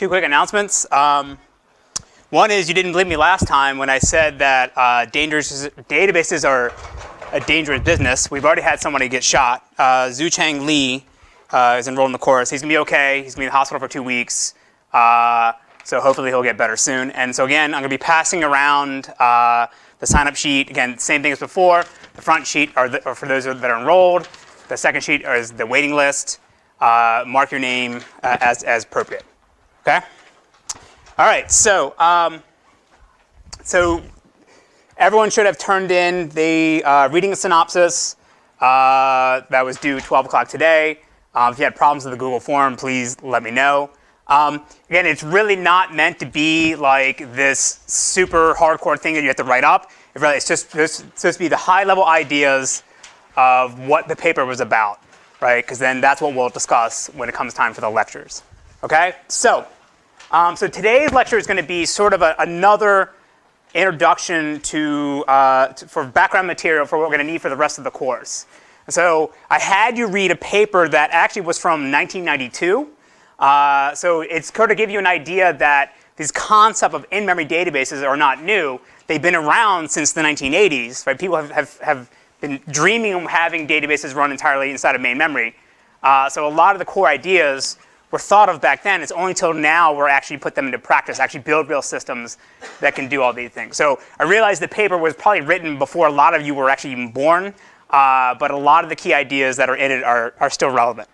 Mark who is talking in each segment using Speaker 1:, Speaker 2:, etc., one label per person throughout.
Speaker 1: Two quick announcements. One is you didn't believe me last time when I said that databases are a dangerous business. We've already had somebody get shot. Zhucheng Li is enrolled in the course. He's going to be okay. He's going to be in the hospital for 2 weeks. So hopefully he'll get better soon. And so again, I'm going to be passing around the sign-up sheet. Again, same thing as before. The front sheet are for those that are enrolled. The second sheet is the waiting list. Mark your name as appropriate. Okay? All right, so everyone should have turned in the reading a synopsis that was due 12 o'clock today. If you had problems with the Google form, please let me know. Again, it's really not meant to be like this super hardcore thing that you have to write up. It's just supposed to be the high-level ideas of what the paper was about, right? Because then that's what we'll discuss when it comes time for the lectures. Okay? So today's lecture is going to be sort of another introduction for background material for what we're going to need for the rest of the course. So I had you read a paper that actually was from 1992. So it's sort of give you an idea that these concept of in-memory databases are not new. They've been around since the 1980s. Right? People have been dreaming of having databases run entirely inside of main memory. So a lot of the core ideas were thought of back then. It's only till now we're actually put them into practice, actually build real systems that can do all these things. So I realized the paper was probably written before a lot of you were actually even born, but a lot of the key ideas that are in it are still relevant.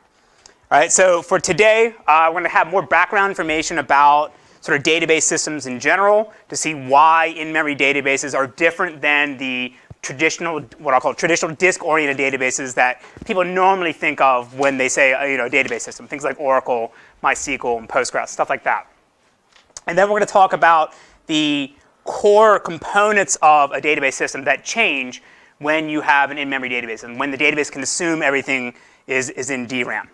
Speaker 1: All right, so for today, we're going to have more background information about sort of database systems in general to see why in-memory databases are different than the traditional, what I'll call traditional disk-oriented databases that people normally think of when they say a database system, things like Oracle, MySQL, and Postgres, stuff like that. And then we're going to talk about the core components of a database system that change when you have an in-memory database and when the database can assume everything is in DRAM.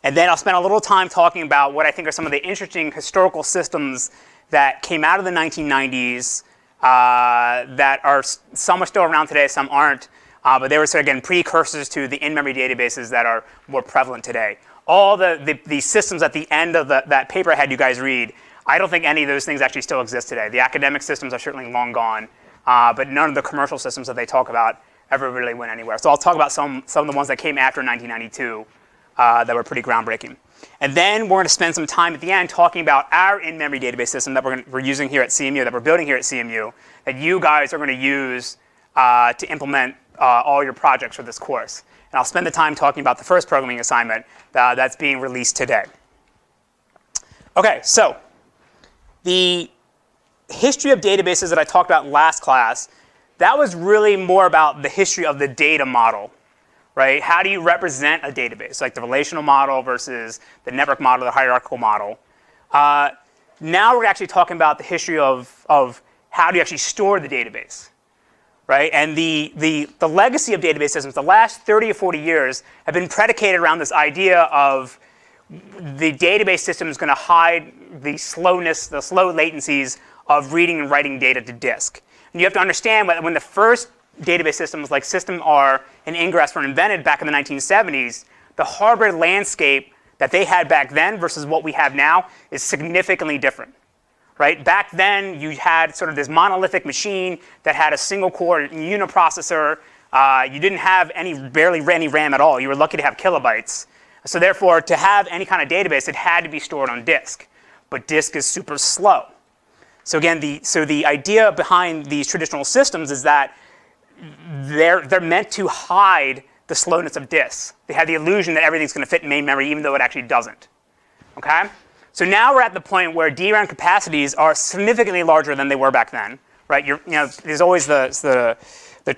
Speaker 1: And then I'll spend a little time talking about what I think are some of the interesting historical systems that came out of the 1990s that are, some are still around today, some aren't. But they were, so again, precursors to the in-memory databases that are more prevalent today. All the systems at the end of that paper I had you guys read, I don't think any of those things actually still exist today. The academic systems are certainly long gone, but none of the commercial systems that they talk about ever really went anywhere. So I'll talk about some of the ones that came after 1992 that were pretty groundbreaking. And then we're going to spend some time at the end talking about our in-memory database system that we're using here at CMU, that we're building here at CMU, that you guys are going to use to implement all your projects for this course. And I'll spend the time talking about the first programming assignment that's being released today. OK, so the history of databases that I talked about last class, that was really more about the history of the data model. Right? How do you represent a database, like the relational model versus the network model, the hierarchical model? Now we're actually talking about the history of how do you actually store the database, right? And the legacy of database systems, the last 30 or 40 years, have been predicated around this idea of the database system is going to hide the slowness, the slow latencies of reading and writing data to disk. And you have to understand when the first database systems like System-R and Ingress were invented back in the 1970s, the hardware landscape that they had back then versus what we have now is significantly different. Right? Back then, you had sort of this monolithic machine that had a single core uniprocessor. You didn't have barely any RAM at all. You were lucky to have kilobytes. So therefore, to have any kind of database, it had to be stored on disk. But disk is super slow. So again, the idea behind these traditional systems is that they're meant to hide the slowness of disks. They have the illusion that everything's going to fit in main memory, even though it actually doesn't. Okay? So now we're at the point where DRAM capacities are significantly larger than they were back then. Right? There's always the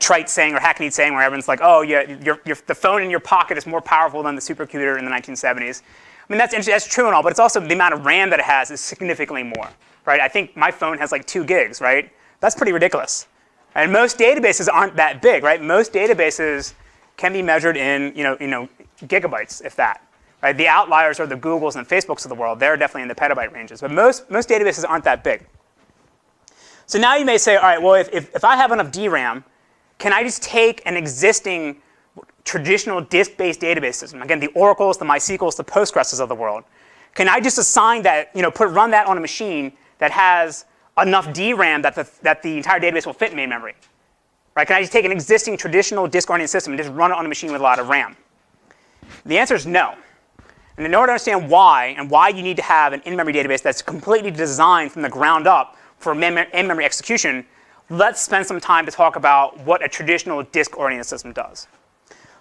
Speaker 1: trite saying or hackneyed saying where everyone's like, oh, yeah, the phone in your pocket is more powerful than the supercomputer in the 1970s. I mean, that's true and all, but it's also the amount of RAM that it has is significantly more. Right? I think my phone has like 2 gigs, right? That's pretty ridiculous. And most databases aren't that big, right? Most databases can be measured in gigabytes, if that. Right? The outliers are the Googles and Facebooks of the world. They're definitely in the petabyte ranges. But most databases aren't that big. So now you may say, all right, well, if I have enough DRAM, can I just take an existing traditional disk-based database system, again, the Oracles, the MySQLs, the Postgres of the world, can I just assign that, run that on a machine that has enough DRAM that the entire database will fit in main memory? Right? Can I just take an existing traditional disk-oriented system and just run it on a machine with a lot of RAM? The answer is no. And in order to understand why, and why you need to have an in-memory database that's completely designed from the ground up for in-memory execution, let's spend some time to talk about what a traditional disk-oriented system does.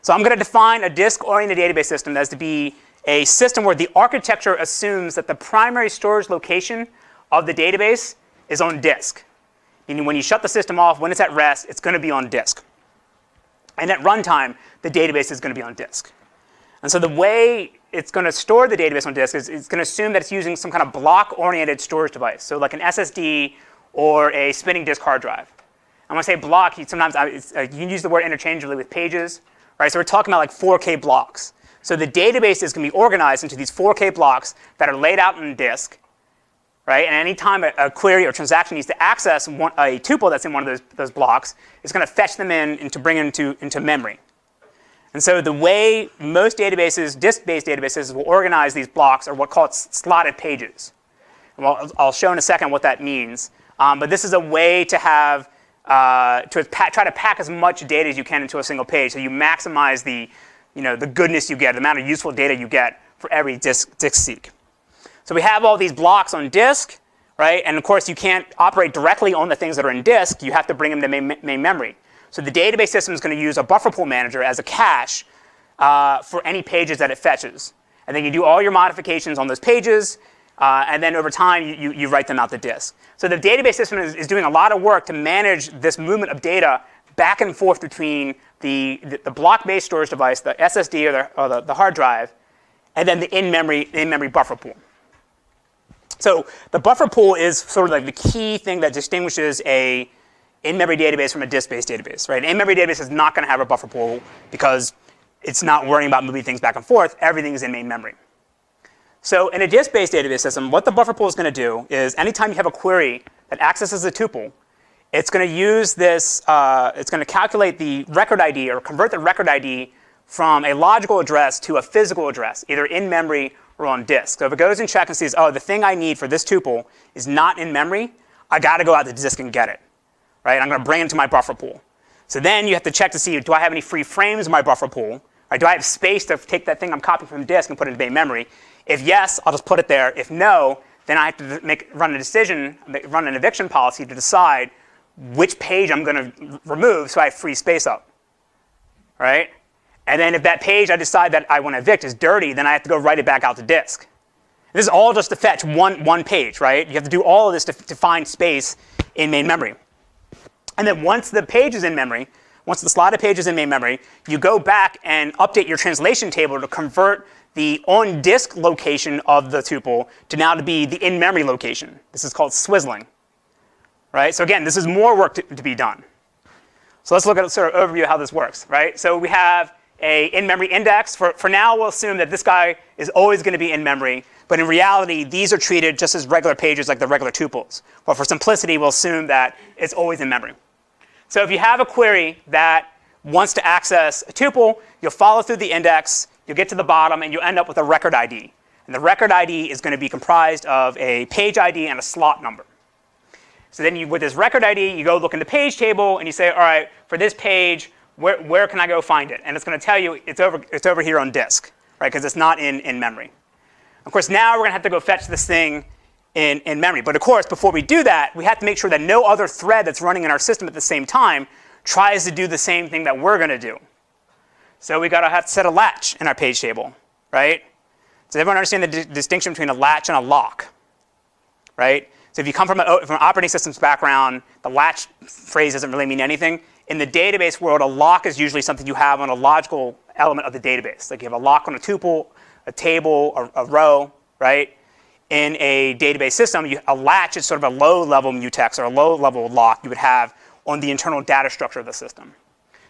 Speaker 1: So I'm going to define a disk-oriented database system as to be a system where the architecture assumes that the primary storage location of the database is on disk. Meaning when you shut the system off, when it's at rest, it's going to be on disk. And at runtime, the database is going to be on disk. And so the way it's going to store the database on disk is it's going to assume that it's using some kind of block-oriented storage device. So like an SSD or a spinning disk hard drive. And when I say block, sometimes you can use the word interchangeably with pages. Right? So we're talking about like 4K blocks. So the database is going to be organized into these 4K blocks that are laid out on disk. Right? And any time a query or transaction needs to access a tuple that's in one of those blocks, it's going to fetch them in and to bring them into memory. And so the way most databases, disk-based databases, will organize these blocks are what called slotted pages. And I'll show in a second what that means. But this is a way to have try to pack as much data as you can into a single page, so you maximize the goodness you get, the amount of useful data you get for every disk seek. So we have all these blocks on disk, right? And of course, you can't operate directly on the things that are in disk. You have to bring them to main memory. So the database system is going to use a buffer pool manager as a cache for any pages that it fetches. And then you do all your modifications on those pages, and then over time, you write them out to disk. So the database system is doing a lot of work to manage this movement of data back and forth between the block-based storage device, the SSD or the hard drive, and then the in-memory buffer pool. So the buffer pool is sort of like the key thing that distinguishes a in-memory database from a disk-based database. Right? An in-memory database is not going to have a buffer pool because it's not worrying about moving things back and forth. Everything is in main memory. So in a disk-based database system, what the buffer pool is going to do is anytime you have a query that accesses a tuple, it's going to use this, it's going to calculate the record ID or convert the record ID from a logical address to a physical address, either in memory or on disk. So if it goes and checks and sees, oh, the thing I need for this tuple is not in memory, I got to go out to disk and get it. Right? I'm going to bring it to my buffer pool. So then you have to check to see, do I have any free frames in my buffer pool? Right? Do I have space to take that thing I'm copying from disk and put it in main memory? If yes, I'll just put it there. If no, then I have to run an eviction policy to decide which page I'm going to remove so I have free space up. Right? And then if that page I decide that I want to evict is dirty, then I have to go write it back out to disk. This is all just to fetch one page, right? You have to do all of this to find space in main memory. And then once the page is in memory, once the slotted page is in main memory, you go back and update your translation table to convert the on-disk location of the tuple to now to be the in-memory location. This is called swizzling. Right? So again, this is more work to be done. So let's look at a sort of overview of how this works. Right? So we have a in-memory index. For now, we'll assume that this guy is always going to be in memory. But in reality, these are treated just as regular pages like the regular tuples. But for simplicity, we'll assume that it's always in memory. So if you have a query that wants to access a tuple, you'll follow through the index, you'll get to the bottom, and you'll end up with a record ID. And the record ID is going to be comprised of a page ID and a slot number. So then with this record ID, you go look in the page table, and you say, all right, for this page, where can I go find it? And it's going to tell you it's over here on disk, right? Because it's not in memory. Of course, now we're going to have to go fetch this thing in memory. But of course, before we do that, we have to make sure that no other thread that's running in our system at the same time tries to do the same thing that we're going to do. So we have to set a latch in our page table, right? Does everyone understand the distinction between a latch and a lock, right? So if you come from an operating systems background, the latch phrase doesn't really mean anything. In the database world, a lock is usually something you have on a logical element of the database. Like you have a lock on a tuple, a table, a row, right? In a database system, a latch is sort of a low-level mutex or a low-level lock you would have on the internal data structure of the system.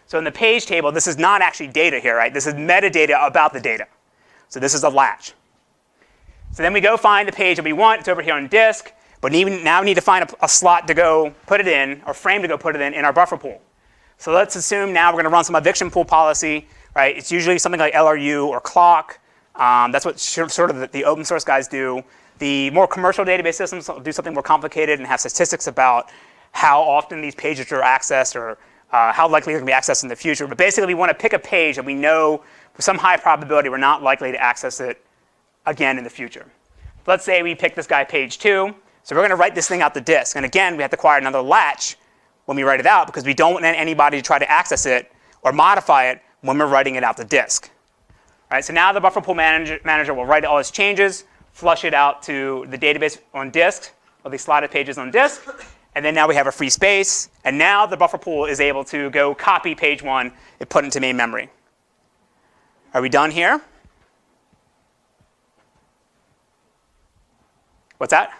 Speaker 1: So in the page table, this is not actually data here, right? This is metadata about the data. So this is a latch. So then we go find the page that we want. It's over here on disk. But now we need to find a slot to go put it in, or frame to go put it in our buffer pool. So let's assume now we're going to run some eviction pool policy. Right? It's usually something like LRU or clock. That's what sort of the open source guys do. The more commercial database systems do something more complicated and have statistics about how often these pages are accessed or how likely they're going to be accessed in the future. But basically, we want to pick a page that we know with some high probability we're not likely to access it again in the future. Let's say we pick this guy, page 2. So we're going to write this thing out the disk. And again, we have to acquire another latch when we write it out because we don't want anybody to try to access it or modify it when we're writing it out the disk. All right, so now the buffer pool manager will write all its changes, flush it out to the database on disk, or the slotted pages on disk. And then now we have a free space. And now the buffer pool is able to go copy page 1 and put it into main memory. Are we done here? What's that?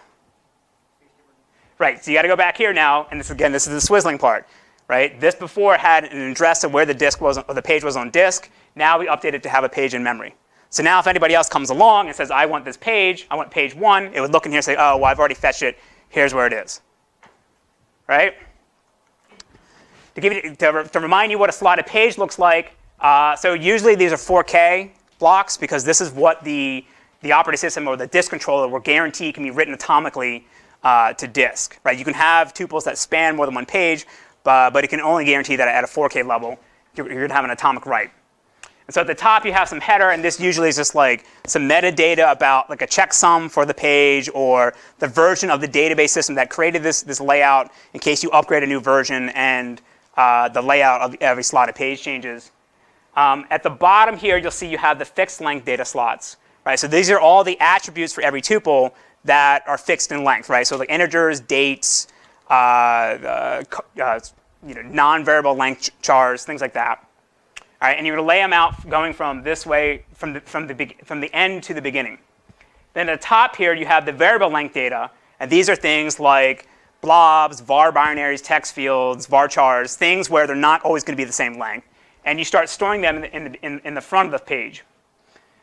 Speaker 1: Right, so you got to go back here now. And this is the swizzling part. Right? This before had an address of where the disk was, or the page was on disk. Now we update it to have a page in memory. So now if anybody else comes along and says, I want this page, I want page 1, it would look in here and say, oh, well, I've already fetched it. Here's where it is. Right? To remind you what a slotted page looks like, so usually these are 4K blocks because this is what the operating system or the disk controller will guarantee can be written atomically to disk. Right? You can have tuples that span more than one page, but it can only guarantee that at a 4K level, you're going to have an atomic write. And so at the top, you have some header, and this usually is just like some metadata about like a checksum for the page or the version of the database system that created this layout in case you upgrade a new version and the layout of every slotted page changes. At the bottom here, you'll see you have the fixed length data slots. Right? So these are all the attributes for every tuple that are fixed in length. Right? So like integers, dates, non-variable length chars, things like that. All right, and you're going to lay them out going from this way, from the end to the beginning. Then at the top here, you have the variable length data. And these are things like blobs, var binaries, text fields, varchars, things where they're not always going to be the same length. And you start storing them in the front of the page.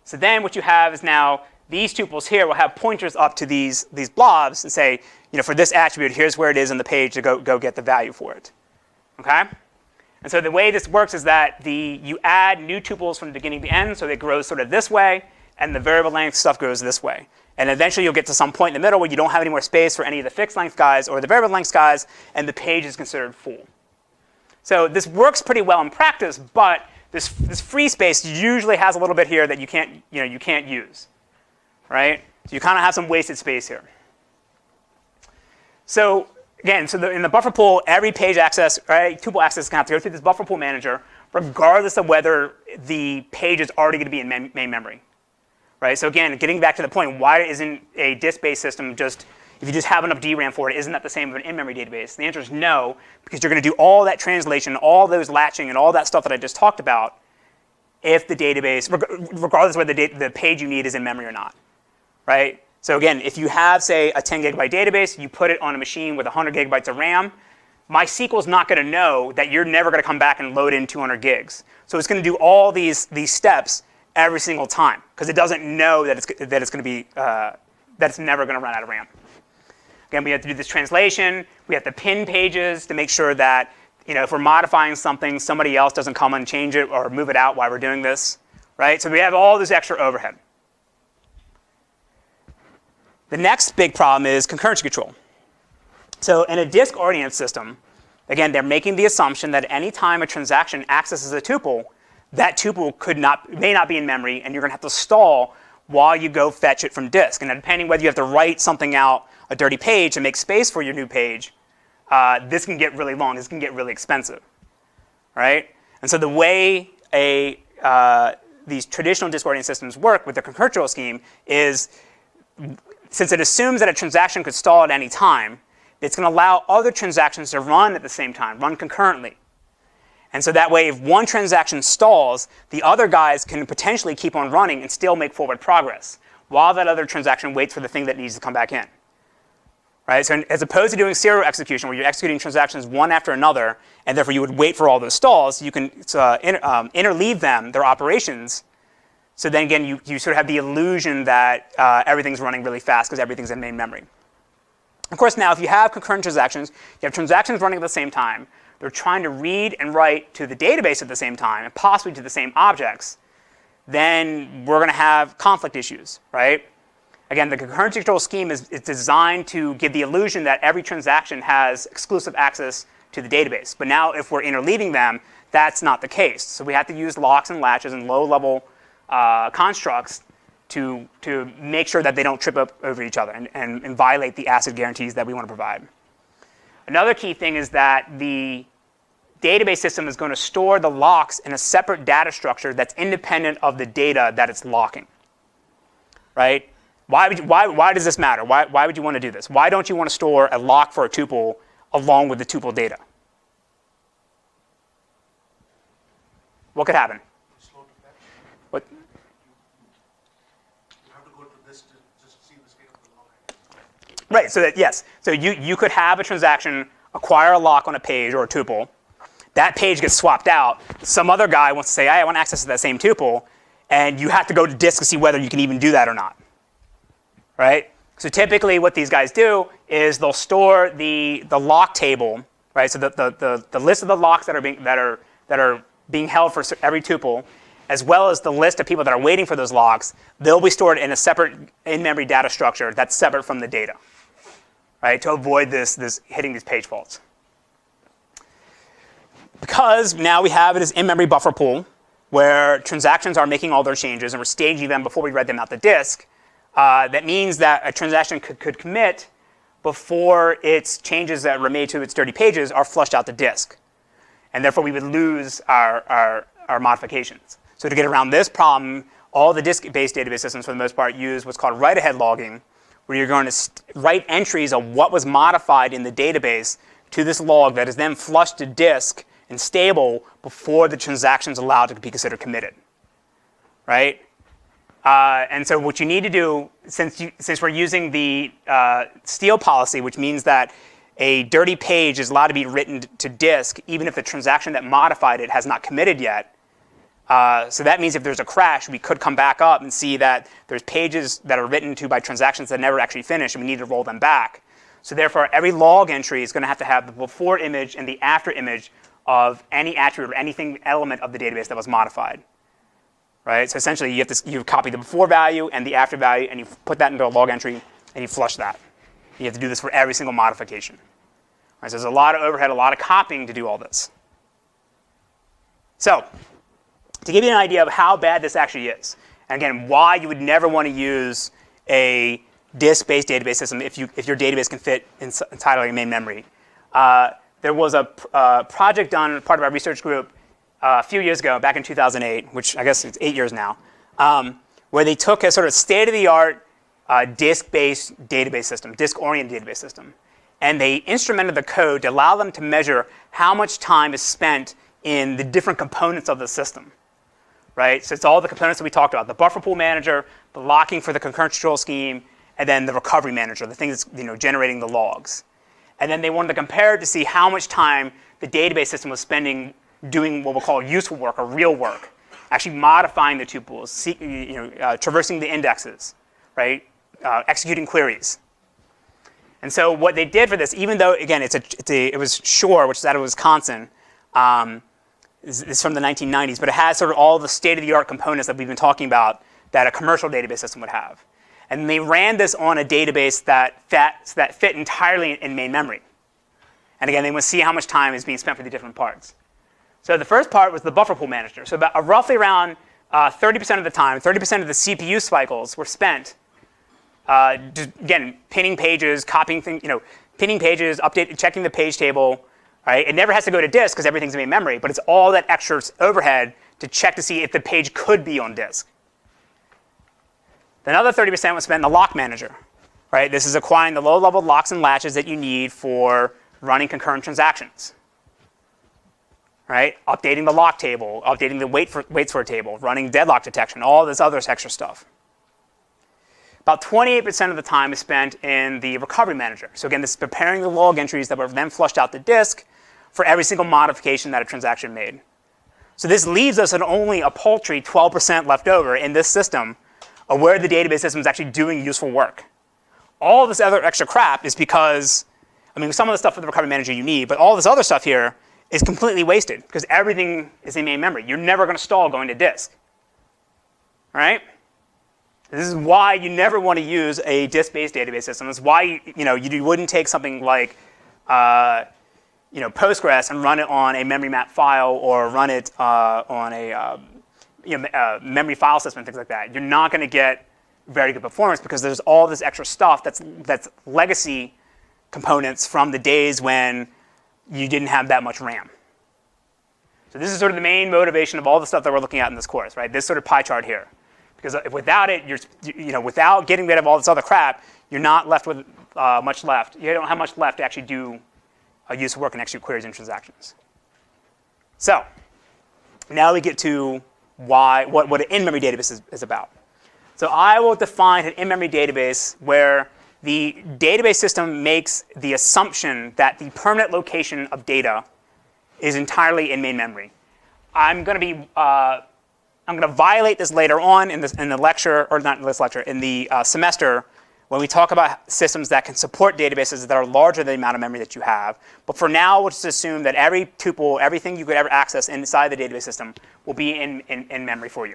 Speaker 1: So then what you have is now these tuples here will have pointers up to these blobs and say, for this attribute, here's where it is in the page to go get the value for it. Okay? And so the way this works is that you add new tuples from the beginning to the end, so it grows sort of this way, and the variable length stuff goes this way. And eventually you'll get to some point in the middle where you don't have any more space for any of the fixed length guys or the variable length guys, and the page is considered full. So this works pretty well in practice, but this free space usually has a little bit here that you can't use. Right? So you kind of have some wasted space here. So again, in the buffer pool, every page access, right, tuple access is going to have to go through this buffer pool manager, regardless of whether the page is already going to be in main memory. Right? So again, getting back to the point, why isn't a disk-based system just, if you just have enough DRAM for it, isn't that the same as an in-memory database? The answer is no, because you're going to do all that translation, all those latching, and all that stuff that I just talked about if the database, regardless of whether the page you need is in memory or not. Right? So again, if you have, say, a 10 gigabyte database, you put it on a machine with 100 gigabytes of RAM, MySQL is not going to know that you're never going to come back and load in 200 gigs. So it's going to do all these steps every single time because it doesn't know that it's never going to run out of RAM. Again, we have to do this translation. We have to pin pages to make sure that if we're modifying something, somebody else doesn't come and change it or move it out while we're doing this. Right? So we have all this extra overhead. The next big problem is concurrency control. So in a disk-oriented system, again, they're making the assumption that any time a transaction accesses a tuple, that tuple may not be in memory, and you're going to have to stall while you go fetch it from disk. And depending whether you have to write something out, a dirty page, to make space for your new page, this can get really long. This can get really expensive. Right? And so the way these traditional disk-oriented systems work with the concurrent control scheme is, since it assumes that a transaction could stall at any time, it's going to allow other transactions to run at the same time, run concurrently. And so that way, if one transaction stalls, the other guys can potentially keep on running and still make forward progress, while that other transaction waits for the thing that needs to come back in. Right? So as opposed to doing serial execution, where you're executing transactions one after another, and therefore you would wait for all those stalls, you can interleave them, their operations. So then again, you sort of have the illusion that everything's running really fast because everything's in main memory. Of course, now if you have concurrent transactions, you have transactions running at the same time. They're trying to read and write to the database at the same time, and possibly to the same objects. then we're going to have conflict issues, right? Again, the concurrency control scheme is designed to give the illusion that every transaction has exclusive access to the database. But now if we're interleaving them, that's not the case. So we have to use locks and latches and low-level constructs to make sure that they don't trip up over each other and violate the ACID guarantees that we want to provide. Another key thing is that the database system is going to store the locks in a separate data structure that's independent of the data that it's locking, right? Why does this matter? Why would you want to do this? Why don't you want to store a lock for a tuple along with the tuple data? What could happen?
Speaker 2: Slow to fetch.
Speaker 1: What?
Speaker 2: You have to go to this to just see the state of the lock.
Speaker 1: Right, so that, yes. So you could have a transaction acquire a lock on a page or a tuple. That page gets swapped out. Some other guy wants to say, hey, I want access to that same tuple. And you have to go to disk to see whether you can even do that or not. Right? So typically what these guys do is they'll store the lock table, right? So the list of the locks that are being held for every tuple, as well as the list of people that are waiting for those locks, they'll be stored in a separate in-memory data structure that's separate from the data, right? To avoid this hitting these page faults. Because now we have this in-memory buffer pool where transactions are making all their changes and we're staging them before we read them out the disk, that means that a transaction could commit before its changes that were made to its dirty pages are flushed out the disk. And therefore, we would lose our modifications. So to get around this problem, all the disk-based database systems, for the most part, use what's called write-ahead logging, where you're going to write entries of what was modified in the database to this log that is then flushed to disk and stable before the transaction is allowed to be considered committed, right? And so what you need to do, since we're using the steal policy, which means that a dirty page is allowed to be written to disk even if the transaction that modified it has not committed yet. So that means if there's a crash, we could come back up and see that there's pages that are written to by transactions that never actually finished, and we need to roll them back. So therefore, every log entry is going to have the before image and the after image of any attribute or anything element of the database that was modified. Right? So essentially, you copy the before value and the after value, and you put that into a log entry, and you flush that. You have to do this for every single modification. Right, so there's a lot of overhead, a lot of copying to do all this. So to give you an idea of how bad this actually is, and again, why you would never want to use a disk-based database system if your database can fit entirely in main memory. There was a project done, part of our research group, a few years ago, back in 2008, which I guess it's 8 years now, where they took a sort of state-of-the-art disk-based database system, disk-oriented database system, and they instrumented the code to allow them to measure how much time is spent in the different components of the system, right? So it's all the components that we talked about, the buffer pool manager, the locking for the concurrent control scheme, and then the recovery manager, the thing that's generating the logs. And then they wanted to compare it to see how much time the database system was spending doing what we'll call useful work or real work, actually modifying the tuples, traversing the indexes, right? Executing queries. And so what they did for this, even though, again, it was Shore, which is out of Wisconsin, it's from the 1990s, but it has sort of all the state-of-the-art components that we've been talking about that a commercial database system would have. And they ran this on a database that fit entirely in main memory. And again, they want to see how much time is being spent for the different parts. So the first part was the buffer pool manager. So about roughly around 30% of the time, 30% of the CPU cycles were spent, again, pinning pages, copying things, pinning pages, checking the page table. Right? It never has to go to disk because everything's in main memory, but it's all that extra overhead to check to see if the page could be on disk. Another 30% was spent in the lock manager. Right? This is acquiring the low-level locks and latches that you need for running concurrent transactions. Right? Updating the lock table, updating the waits for a table, running deadlock detection, all this other extra stuff. About 28% of the time is spent in the recovery manager. So again, this is preparing the log entries that were then flushed out the disk for every single modification that a transaction made. So this leaves us at only a paltry 12% left over in this system of where the database system is actually doing useful work. All this other extra crap is because, some of the stuff for the recovery manager you need, but all this other stuff here is completely wasted because everything is in main memory. You're never going to stall going to disk. All right? This is why you never want to use a disk-based database system. This is why you wouldn't take something like Postgres and run it on a memory map file or run it on a memory file system, things like that. You're not going to get very good performance because there's all this extra stuff that's legacy components from the days when you didn't have that much RAM. So this is sort of the main motivation of all the stuff that we're looking at in this course, right? This sort of pie chart here. Because without it, without getting rid of all this other crap, you're not left with much left. You don't have much left to actually do useful work and execute queries and transactions. So now we get to what an in-memory database is about. So I will define an in-memory database where the database system makes the assumption that the permanent location of data is entirely in main memory. I'm going to violate this later on in the lecture, or not in this lecture, in the semester when we talk about systems that can support databases that are larger than the amount of memory that you have. But for now, we'll just assume that every tuple, everything you could ever access inside the database system will be in memory for you.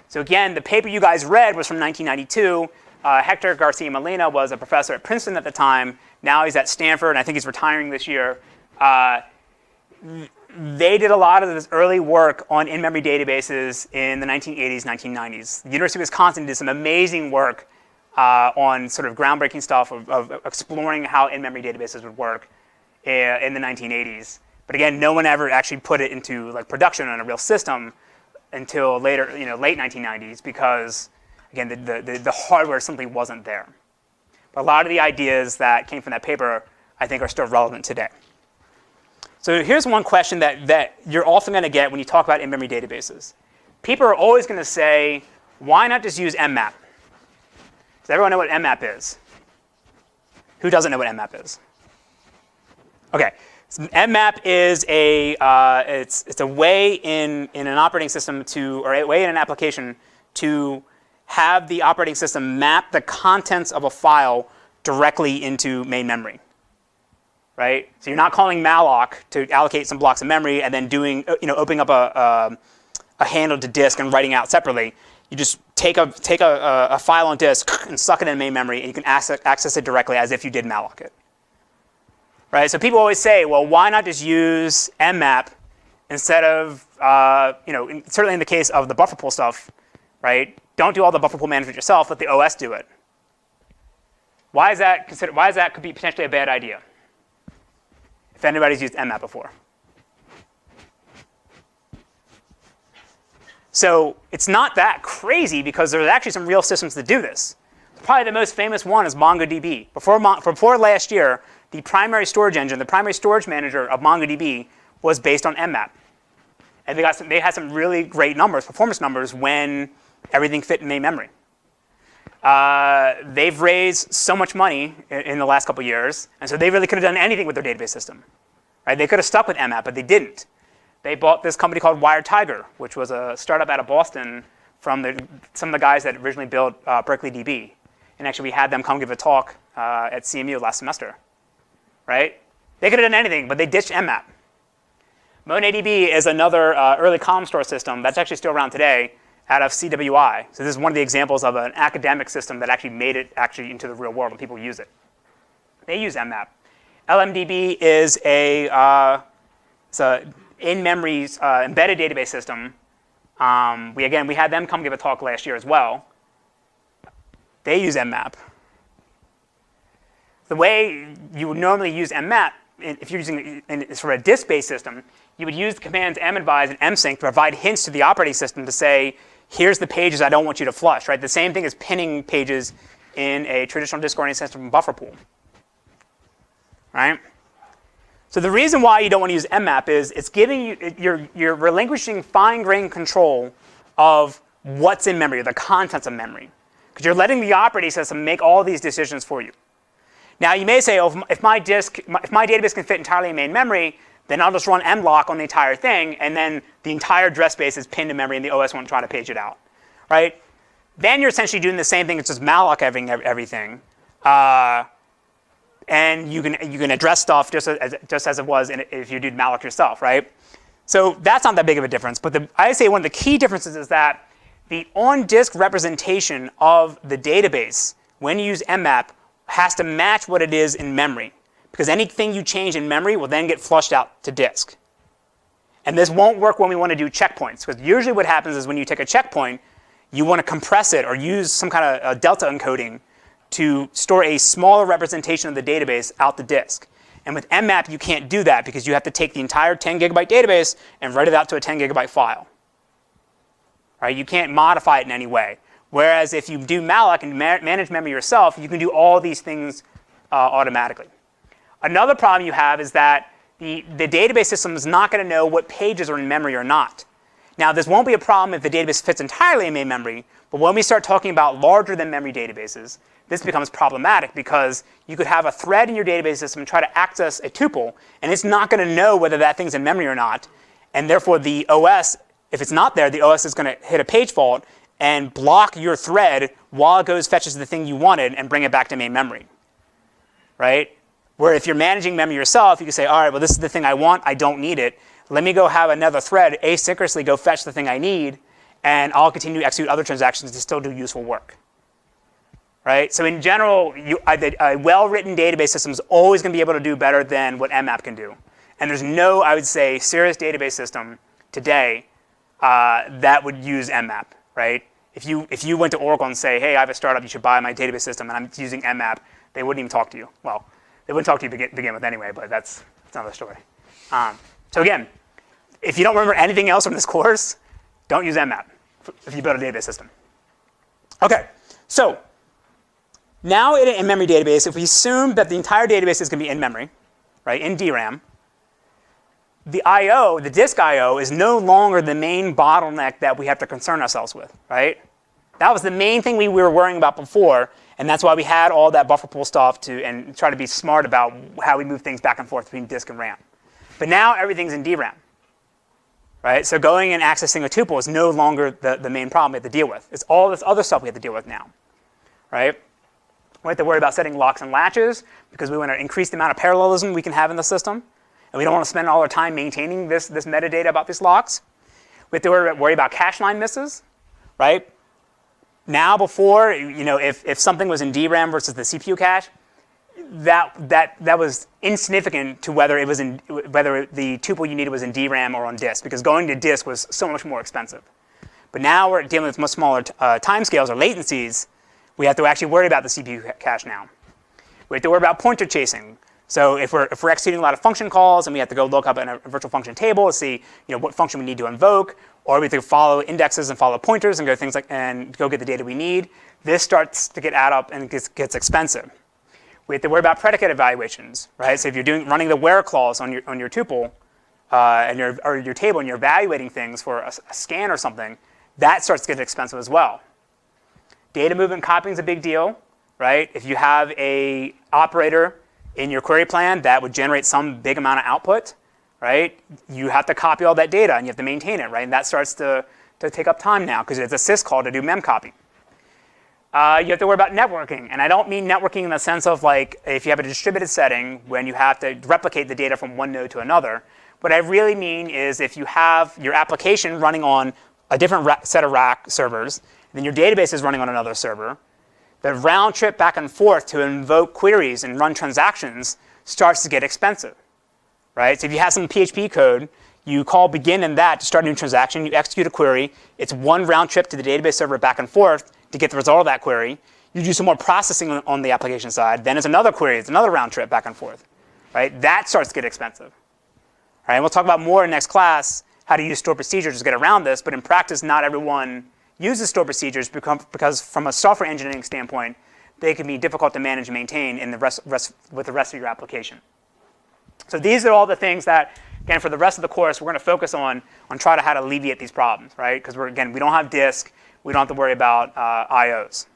Speaker 1: So again, the paper you guys read was from 1992. Hector Garcia Molina was a professor at Princeton at the time. Now he's at Stanford, and I think he's retiring this year. They did a lot of this early work on in-memory databases in the 1980s, 1990s. The University of Wisconsin did some amazing work on sort of groundbreaking stuff of exploring how in-memory databases would work in the 1980s. But again, no one ever actually put it into production on a real system until later, late 1990s, because again, the hardware simply wasn't there. But a lot of the ideas that came from that paper, I think, are still relevant today. So here's one question that you're often going to get when you talk about in-memory databases. People are always going to say, why not just use MMAP? Does everyone know what MMAP is? Who doesn't know what MMAP is? OK. So MMAP is it's a way in an operating system or a way in an application to have the operating system map the contents of a file directly into main memory. Right? So you're not calling malloc to allocate some blocks of memory and then opening up a handle to disk and writing out separately. You just take a file on disk and suck it in main memory, and you can access it directly as if you did malloc it. Right? So people always say, well, why not just use MMAP instead of, certainly in the case of the buffer pool stuff, right? Don't do all the buffer pool management yourself. Let the OS do it. Why is that could be potentially a bad idea? If anybody's used MMAP before. So it's not that crazy because there's actually some real systems that do this. Probably the most famous one is MongoDB. Before last year, the primary storage engine, the primary storage manager of MongoDB was based on MMAP. And they had some really great numbers, performance numbers, when everything fit in main memory. They've raised so much money in the last couple of years, and so they really could have done anything with their database system. Right? They could have stuck with MMAP, but they didn't. They bought this company called Wired Tiger, which was a startup out of Boston from some of the guys that originally built Berkeley DB. And actually, we had them come give a talk at CMU last semester. Right? They could have done anything, but they ditched MMAP. MongoDB is another early column store system that's actually still around today out of CWI. So this is one of the examples of an academic system that actually made it into the real world and people use it. They use MMAP. LMDB is it's a in-memory embedded database system. We had them come give a talk last year as well. They use MMAP. The way you would normally use MMAP, if you're using it for a disk-based system, you would use the commands madvise and msync to provide hints to the operating system to say, here's the pages I don't want you to flush. Right? The same thing as pinning pages in a traditional disk-oriented system buffer pool. Right? So the reason why you don't want to use MMAP is it's giving you, you're relinquishing fine-grained control of what's in memory, the contents of memory. Because you're letting the operating system make all these decisions for you. Now you may say, oh, if my database can fit entirely in main memory, then I'll just run mlock on the entire thing, and then the entire address space is pinned to memory, and the OS won't try to page it out. Right? Then you're essentially doing the same thing. It's just malloc everything. And you can address stuff just as it was if you did malloc yourself, right? So that's not that big of a difference. But I say one of the key differences is that the on-disk representation of the database when you use MMAP has to match what it is in memory, because anything you change in memory will then get flushed out to disk. And this won't work when we want to do checkpoints, because usually what happens is when you take a checkpoint, you want to compress it or use some kind of delta encoding to store a smaller representation of the database out the disk. And with MMAP, you can't do that because you have to take the entire 10 gigabyte database and write it out to a 10 gigabyte file. Right? You can't modify it in any way. Whereas if you do malloc and manage memory yourself, you can do all these things automatically. Another problem you have is that the database system is not going to know what pages are in memory or not. Now, this won't be a problem if the database fits entirely in main memory, but when we start talking about larger than memory databases, this becomes problematic because you could have a thread in your database system and try to access a tuple, and it's not going to know whether that thing's in memory or not. And therefore, the OS, if it's not there, the OS is going to hit a page fault and block your thread while it goes fetches the thing you wanted and bring it back to main memory. Right? Where if you're managing memory yourself, you can say, all right, well, this is the thing I want. I don't need it. Let me go have another thread asynchronously go fetch the thing I need, and I'll continue to execute other transactions to still do useful work. Right? So in general, a well-written database system is always going to be able to do better than what MMAP can do. And there's no, I would say, serious database system today that would use MMAP. Right? If you went to Oracle and say, hey, I have a startup, you should buy my database system, and I'm using MMAP, they wouldn't even talk to you. Well, they wouldn't talk to you to begin with anyway, but that's another story. So again, if you don't remember anything else from this course, don't use MMAP if you build a database system. OK, so now in a memory database, if we assume that the entire database is going to be in memory, right, in DRAM, the I/O, the disk I/O, is no longer the main bottleneck that we have to concern ourselves with. Right? That was the main thing we were worrying about before, and that's why we had all that buffer pool stuff and try to be smart about how we move things back and forth between disk and RAM. But now everything's in DRAM. Right? So going and accessing a tuple is no longer the main problem we have to deal with. It's all this other stuff we have to deal with now. Right? We have to worry about setting locks and latches because we want to increase the amount of parallelism we can have in the system. And we don't want to spend all our time maintaining this metadata about these locks. We have to worry about cache line misses. Right? Now before, if something was in DRAM versus the CPU cache, that was insignificant to whether the tuple you needed was in DRAM or on disk, because going to disk was so much more expensive. But now we're dealing with much smaller timescales or latencies. We have to actually worry about the CPU cache now. We have to worry about pointer chasing. So if we're executing a lot of function calls and we have to go look up in a virtual function table to see what function we need to invoke, or we have to follow indexes and follow pointers and go get the data we need, this starts to get add up and gets expensive. We have to worry about predicate evaluations, right? So if you're running the where clause on your tuple or your table and you're evaluating things for a scan or something, that starts to get expensive as well. Data movement copying is a big deal, right? If you have a operator in your query plan that would generate some big amount of output, right? You have to copy all that data and you have to maintain it, right? And that starts to take up time now because it's a syscall to do memcopy. You have to worry about networking. And I don't mean networking in the sense of like if you have a distributed setting when you have to replicate the data from one node to another. What I really mean is if you have your application running on a different set of rack servers, then your database is running on another server, the round trip back and forth to invoke queries and run transactions starts to get expensive. Right? So if you have some PHP code, you call begin in that to start a new transaction, you execute a query, it's one round trip to the database server back and forth to get the result of that query. You do some more processing on the application side, then it's another query, it's another round trip back and forth. Right? That starts to get expensive. Right? And we'll talk about more in next class how to use stored procedures to get around this, but in practice, not everyone uses stored procedures because from a software engineering standpoint, they can be difficult to manage and maintain in with the rest of your application. So these are all the things that, again, for the rest of the course, we're going to focus on trying to how to alleviate these problems, right? Because we don't have disk, we don't have to worry about IOs.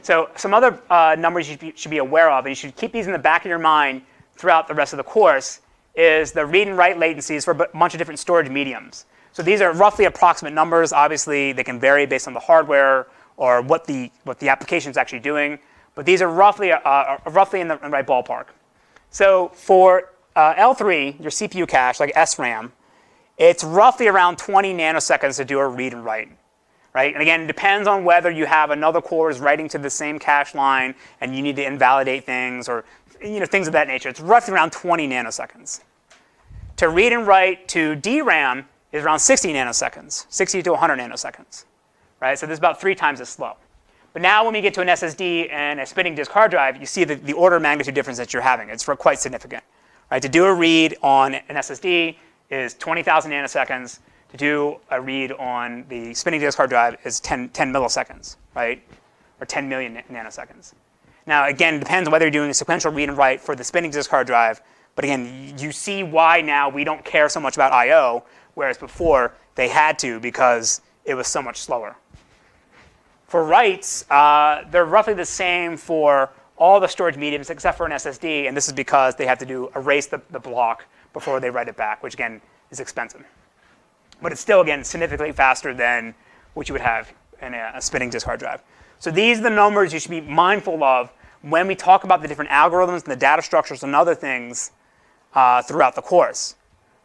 Speaker 1: So some other numbers you should be aware of, and you should keep these in the back of your mind throughout the rest of the course, is the read and write latencies for a bunch of different storage mediums. So these are roughly approximate numbers. Obviously, they can vary based on the hardware or what the application is actually doing. But these are roughly in the right ballpark. So for L3, your CPU cache, like SRAM, it's roughly around 20 nanoseconds to do a read and write. right? And again, it depends on whether you have another core is writing to the same cache line and you need to invalidate things or things of that nature. It's roughly around 20 nanoseconds. To read and write to DRAM is around 60 nanoseconds, 60 to 100 nanoseconds, right? So this is about 3 times as slow. But now when we get to an SSD and a spinning disk hard drive, you see the order of magnitude difference that you're having. It's quite significant, right? To do a read on an SSD is 20,000 nanoseconds. To do a read on the spinning disk hard drive is 10 milliseconds, right? Or 10 million nanoseconds. Now, again, it depends on whether you're doing a sequential read and write for the spinning disk hard drive. But again, you see why now we don't care so much about I/O, whereas before they had to because it was so much slower. For writes, they're roughly the same for all the storage mediums except for an SSD, and this is because they have to erase the block before they write it back, which again is expensive. But it's still, again, significantly faster than what you would have in a spinning disk hard drive. So these are the numbers you should be mindful of when we talk about the different algorithms and the data structures and other things throughout the course,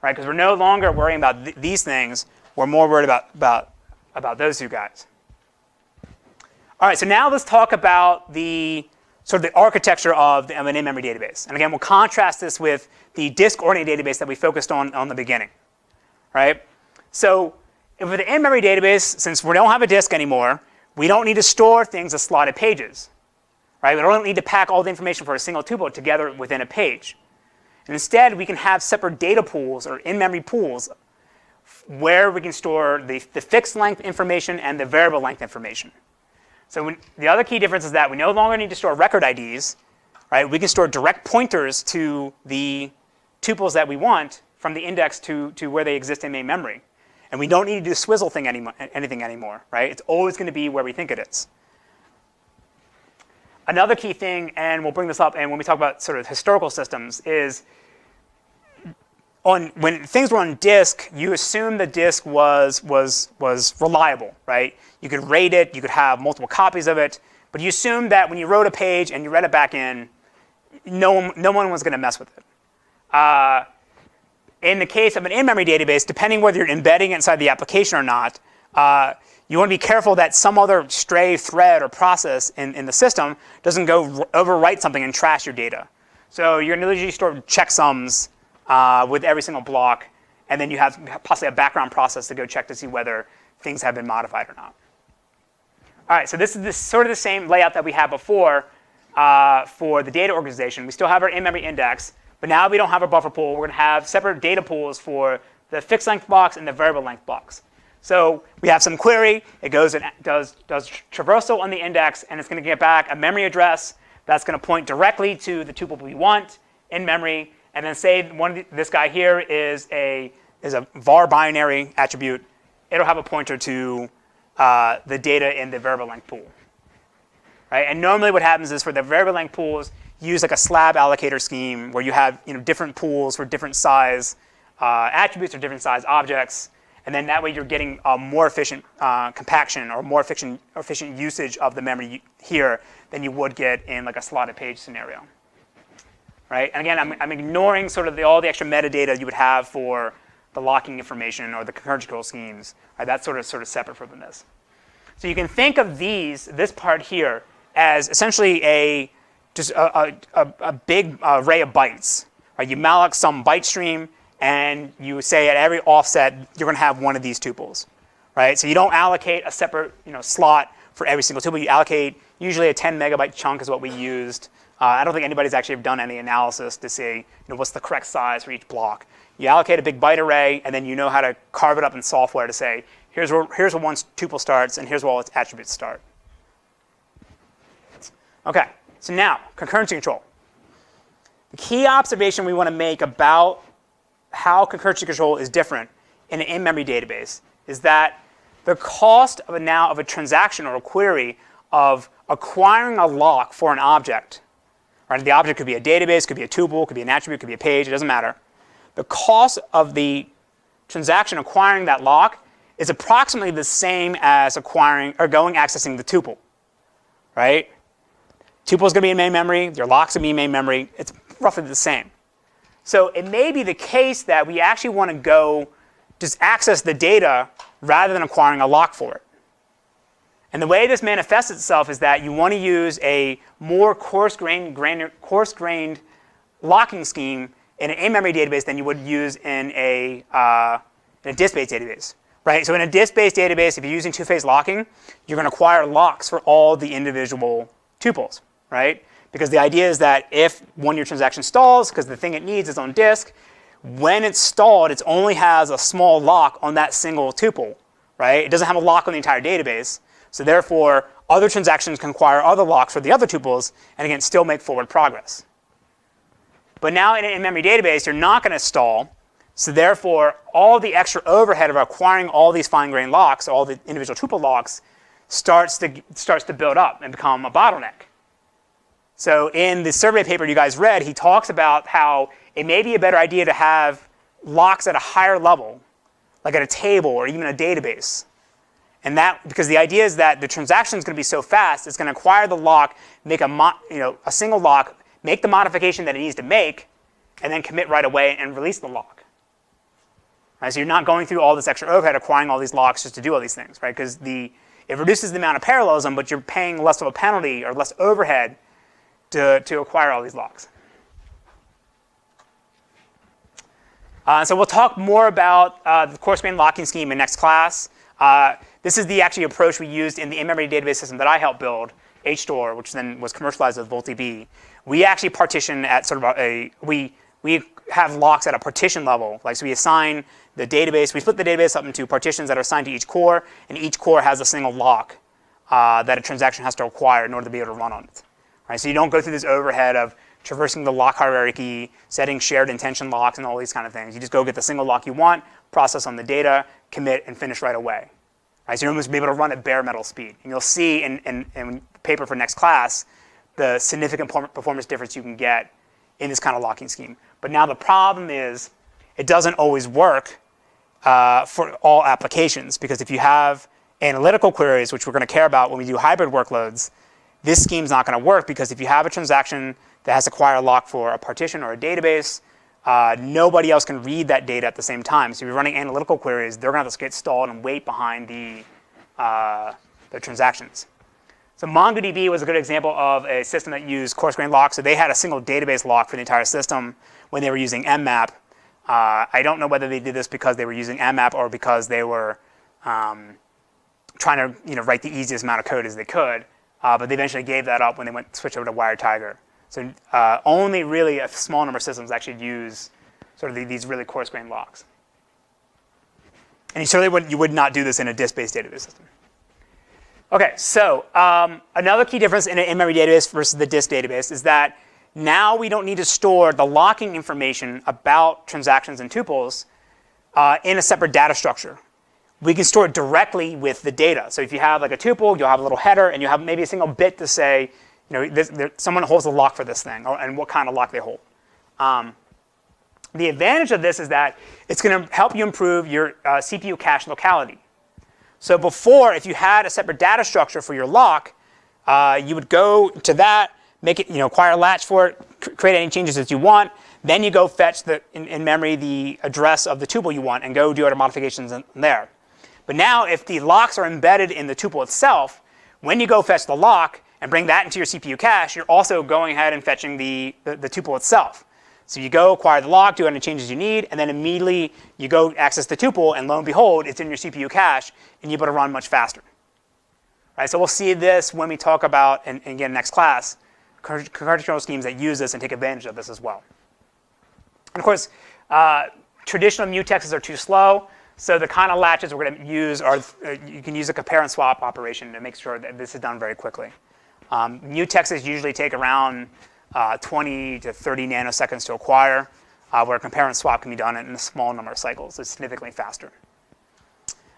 Speaker 1: right? Because we're no longer worrying about these things. We're more worried about those two guys. All right, so now let's talk about the sort of the architecture of an in-memory database. And again, we'll contrast this with the disk-oriented database that we focused on the beginning, right? So with the in-memory database, since we don't have a disk anymore, we don't need to store things as slotted pages, right? We don't need to pack all the information for a single tuple together within a page. And instead, we can have separate data pools or in-memory pools where we can store the fixed length information and the variable length information. So the other key difference is that we no longer need to store record IDs, right? We can store direct pointers to the tuples that we want from the index to where they exist in main memory. And we don't need to do swizzle anything anymore, right? It's always going to be where we think it is. Another key thing, and we'll bring this up and when we talk about sort of historical systems, is when things were on disk, you assume the disk was reliable, right? You could rate it, you could have multiple copies of it, but you assume that when you wrote a page and you read it back in, no one was going to mess with it. In the case of an in-memory database, depending whether you're embedding it inside the application or not, you want to be careful that some other stray thread or process in the system doesn't go overwrite something and trash your data. So you're going to usually store checksums with every single block, and then you have possibly a background process to go check to see whether things have been modified or not. All right, so this is sort of the same layout that we had before for the data organization. We still have our in-memory index, but now we don't have a buffer pool. We're going to have separate data pools for the fixed length blocks and the variable length blocks. So we have some query. It goes and does traversal on the index, and it's going to get back a memory address that's going to point directly to the tuple we want in memory. And then say this guy here is a var binary attribute. It'll have a pointer to the data in the variable length pool, right? And normally what happens is for the variable length pools, use like a slab allocator scheme where you have different pools for different size attributes or different size objects. And then that way you're getting a more efficient compaction or more efficient usage of the memory here than you would get in like a slotted page scenario, right? And again, I'm ignoring sort of all the extra metadata you would have for the locking information or the concurrency control schemes. Right? That's sort of separate from this. So you can think of this part here as essentially just a big array of bytes. Right? You malloc some byte stream, and you say at every offset you're going to have one of these tuples, right? So you don't allocate a separate slot for every single tuple. You allocate usually a 10 megabyte chunk is what we used. I don't think anybody's actually done any analysis to say what's the correct size for each block. You allocate a big byte array, and then you know how to carve it up in software to say here's where one tuple starts, and here's where all its attributes start. Okay, so now concurrency control. The key observation we want to make about how concurrency control is different in an in-memory database is that the cost of a transaction or a query of acquiring a lock for an object, right? The object could be a database, could be a tuple, could be an attribute, could be a page, it doesn't matter. The cost of the transaction acquiring that lock is approximately the same as accessing the tuple, right? Tuple is going to be in main memory, your lock's going to be in main memory, it's roughly the same. So it may be the case that we actually want to go just access the data rather than acquiring a lock for it, And the way this manifests itself is that you want to use a more coarse-grained locking scheme in an in-memory database than you would use in a disk-based database. Right? So in a disk-based database, if you're using two-phase locking, you're going to acquire locks for all the individual tuples, right? Because the idea is that if one of your transactions stalls, because the thing it needs is on disk, when it's stalled, it only has a small lock on that single tuple, right? It doesn't have a lock on the entire database. So therefore, other transactions can acquire other locks for the other tuples, and again, still make forward progress. But now in an in-memory database, you're not going to stall. So therefore, all the extra overhead of acquiring all these fine-grained locks, all the individual tuple locks, starts to build up and become a bottleneck. So in the survey paper you guys read, he talks about how it may be a better idea to have locks at a higher level, like at a table or even a database. And that, because the idea is that the transaction is going to be so fast, it's going to acquire the lock, make a single lock, make the modification that it needs to make, and then commit right away and release the lock. Right, so you're not going through all this extra overhead acquiring all these locks just to do all these things, right? Because it reduces the amount of parallelism, but you're paying less of a penalty or less overhead to acquire all these locks. So we'll talk more about the coarse-grained locking scheme in next class. This is the actual approach we used in the in-memory database system that I helped build, HStore, which then was commercialized with VoltDB. We actually partition at sort of we have locks at a partition level. Like, so we assign the database, we split the database up into partitions that are assigned to each core, and each core has a single lock that a transaction has to acquire in order to be able to run on it. Right? So you don't go through this overhead of traversing the lock hierarchy, setting shared intention locks, and all these kind of things. You just go get the single lock you want, process on the data, commit, and finish right away. Right? So you're almost be able to run at bare metal speed. And you'll see in the paper for next class the significant performance difference you can get in this kind of locking scheme. But now the problem is it doesn't always work for all applications, because if you have analytical queries, which we're going to care about when we do hybrid workloads, this scheme's not going to work, because if you have a transaction that has to acquire a lock for a partition or a database, nobody else can read that data at the same time. So if you're running analytical queries, they're going to have to get stalled and wait behind the transactions. So MongoDB was a good example of a system that used coarse-grained locks. So they had a single database lock for the entire system when they were using MMAP. I don't know whether they did this because they were using MMAP or because they were trying to write the easiest amount of code as they could. But they eventually gave that up when they switched over to WiredTiger. So only really a small number of systems actually use sort of these really coarse-grained locks. And you would not do this in a disk-based database system. OK, so another key difference in an in-memory database versus the disk database is that now we don't need to store the locking information about transactions and tuples in a separate data structure. We can store it directly with the data. So if you have like a tuple, you'll have a little header, and you have maybe a single bit to say, someone holds a lock for this thing, and what kind of lock they hold. The advantage of this is that it's going to help you improve your CPU cache locality. So before, if you had a separate data structure for your lock, you would go to that, make it, acquire a latch for it, create any changes that you want. Then you go fetch in memory the address of the tuple you want and go do other modifications in there. But now, if the locks are embedded in the tuple itself, when you go fetch the lock and bring that into your CPU cache, you're also going ahead and fetching the tuple itself. So you go acquire the lock, do any changes you need, and then immediately you go access the tuple, and lo and behold, it's in your CPU cache, and you're able to run much faster. Right? So we'll see this when we talk about, and again, next class, concurrent control schemes that use this and take advantage of this as well. And of course, traditional mutexes are too slow. So the kind of latches we're going to use are, you can use a compare and swap operation to make sure that this is done very quickly. Mutexes usually take around 20 to 30 nanoseconds to acquire, where compare and swap can be done in a small number of cycles. It's significantly faster.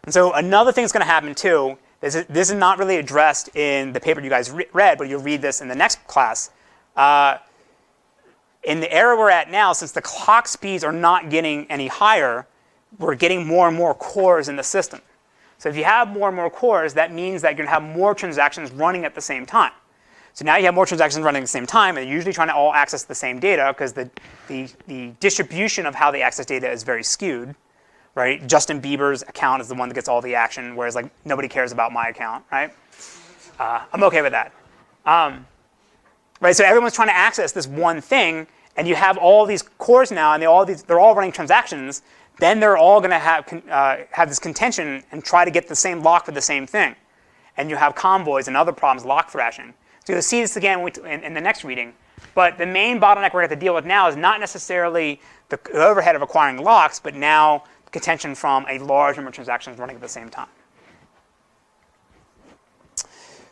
Speaker 1: And so another thing that's going to happen too, this is not really addressed in the paper you guys read, but you'll read this in the next class. In the era we're at now, since the clock speeds are not getting any higher, we're getting more and more cores in the system. So if you have more and more cores, that means that you're going to have more transactions running at the same time. So now you have more transactions running at the same time, and they're usually trying to all access the same data because the distribution of how they access data is very skewed. right? Justin Bieber's account is the one that gets all the action, whereas like nobody cares about my account, right? I'm okay with that. Right, so everyone's trying to access this one thing, and you have all these cores now, and they're all running transactions. Then they're all going to have this contention and try to get the same lock for the same thing. And you have convoys and other problems, lock thrashing. So you'll see this again in the next reading. But the main bottleneck we're going to have to deal with now is not necessarily the overhead of acquiring locks, but now contention from a large number of transactions running at the same time.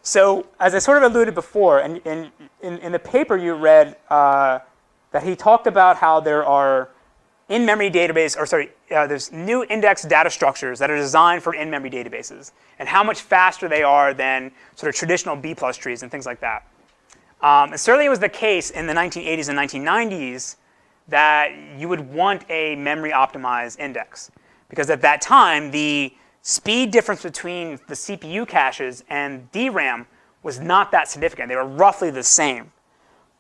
Speaker 1: So as I sort of alluded before, and in the paper you read that he talked about how there are in-memory database, or sorry, there's new index data structures that are designed for in-memory databases, and how much faster they are than sort of traditional B+ trees and things like that. And certainly it was the case in the 1980s and 1990s that you would want a memory optimized index, because at that time the speed difference between the CPU caches and DRAM was not that significant. They were roughly the same.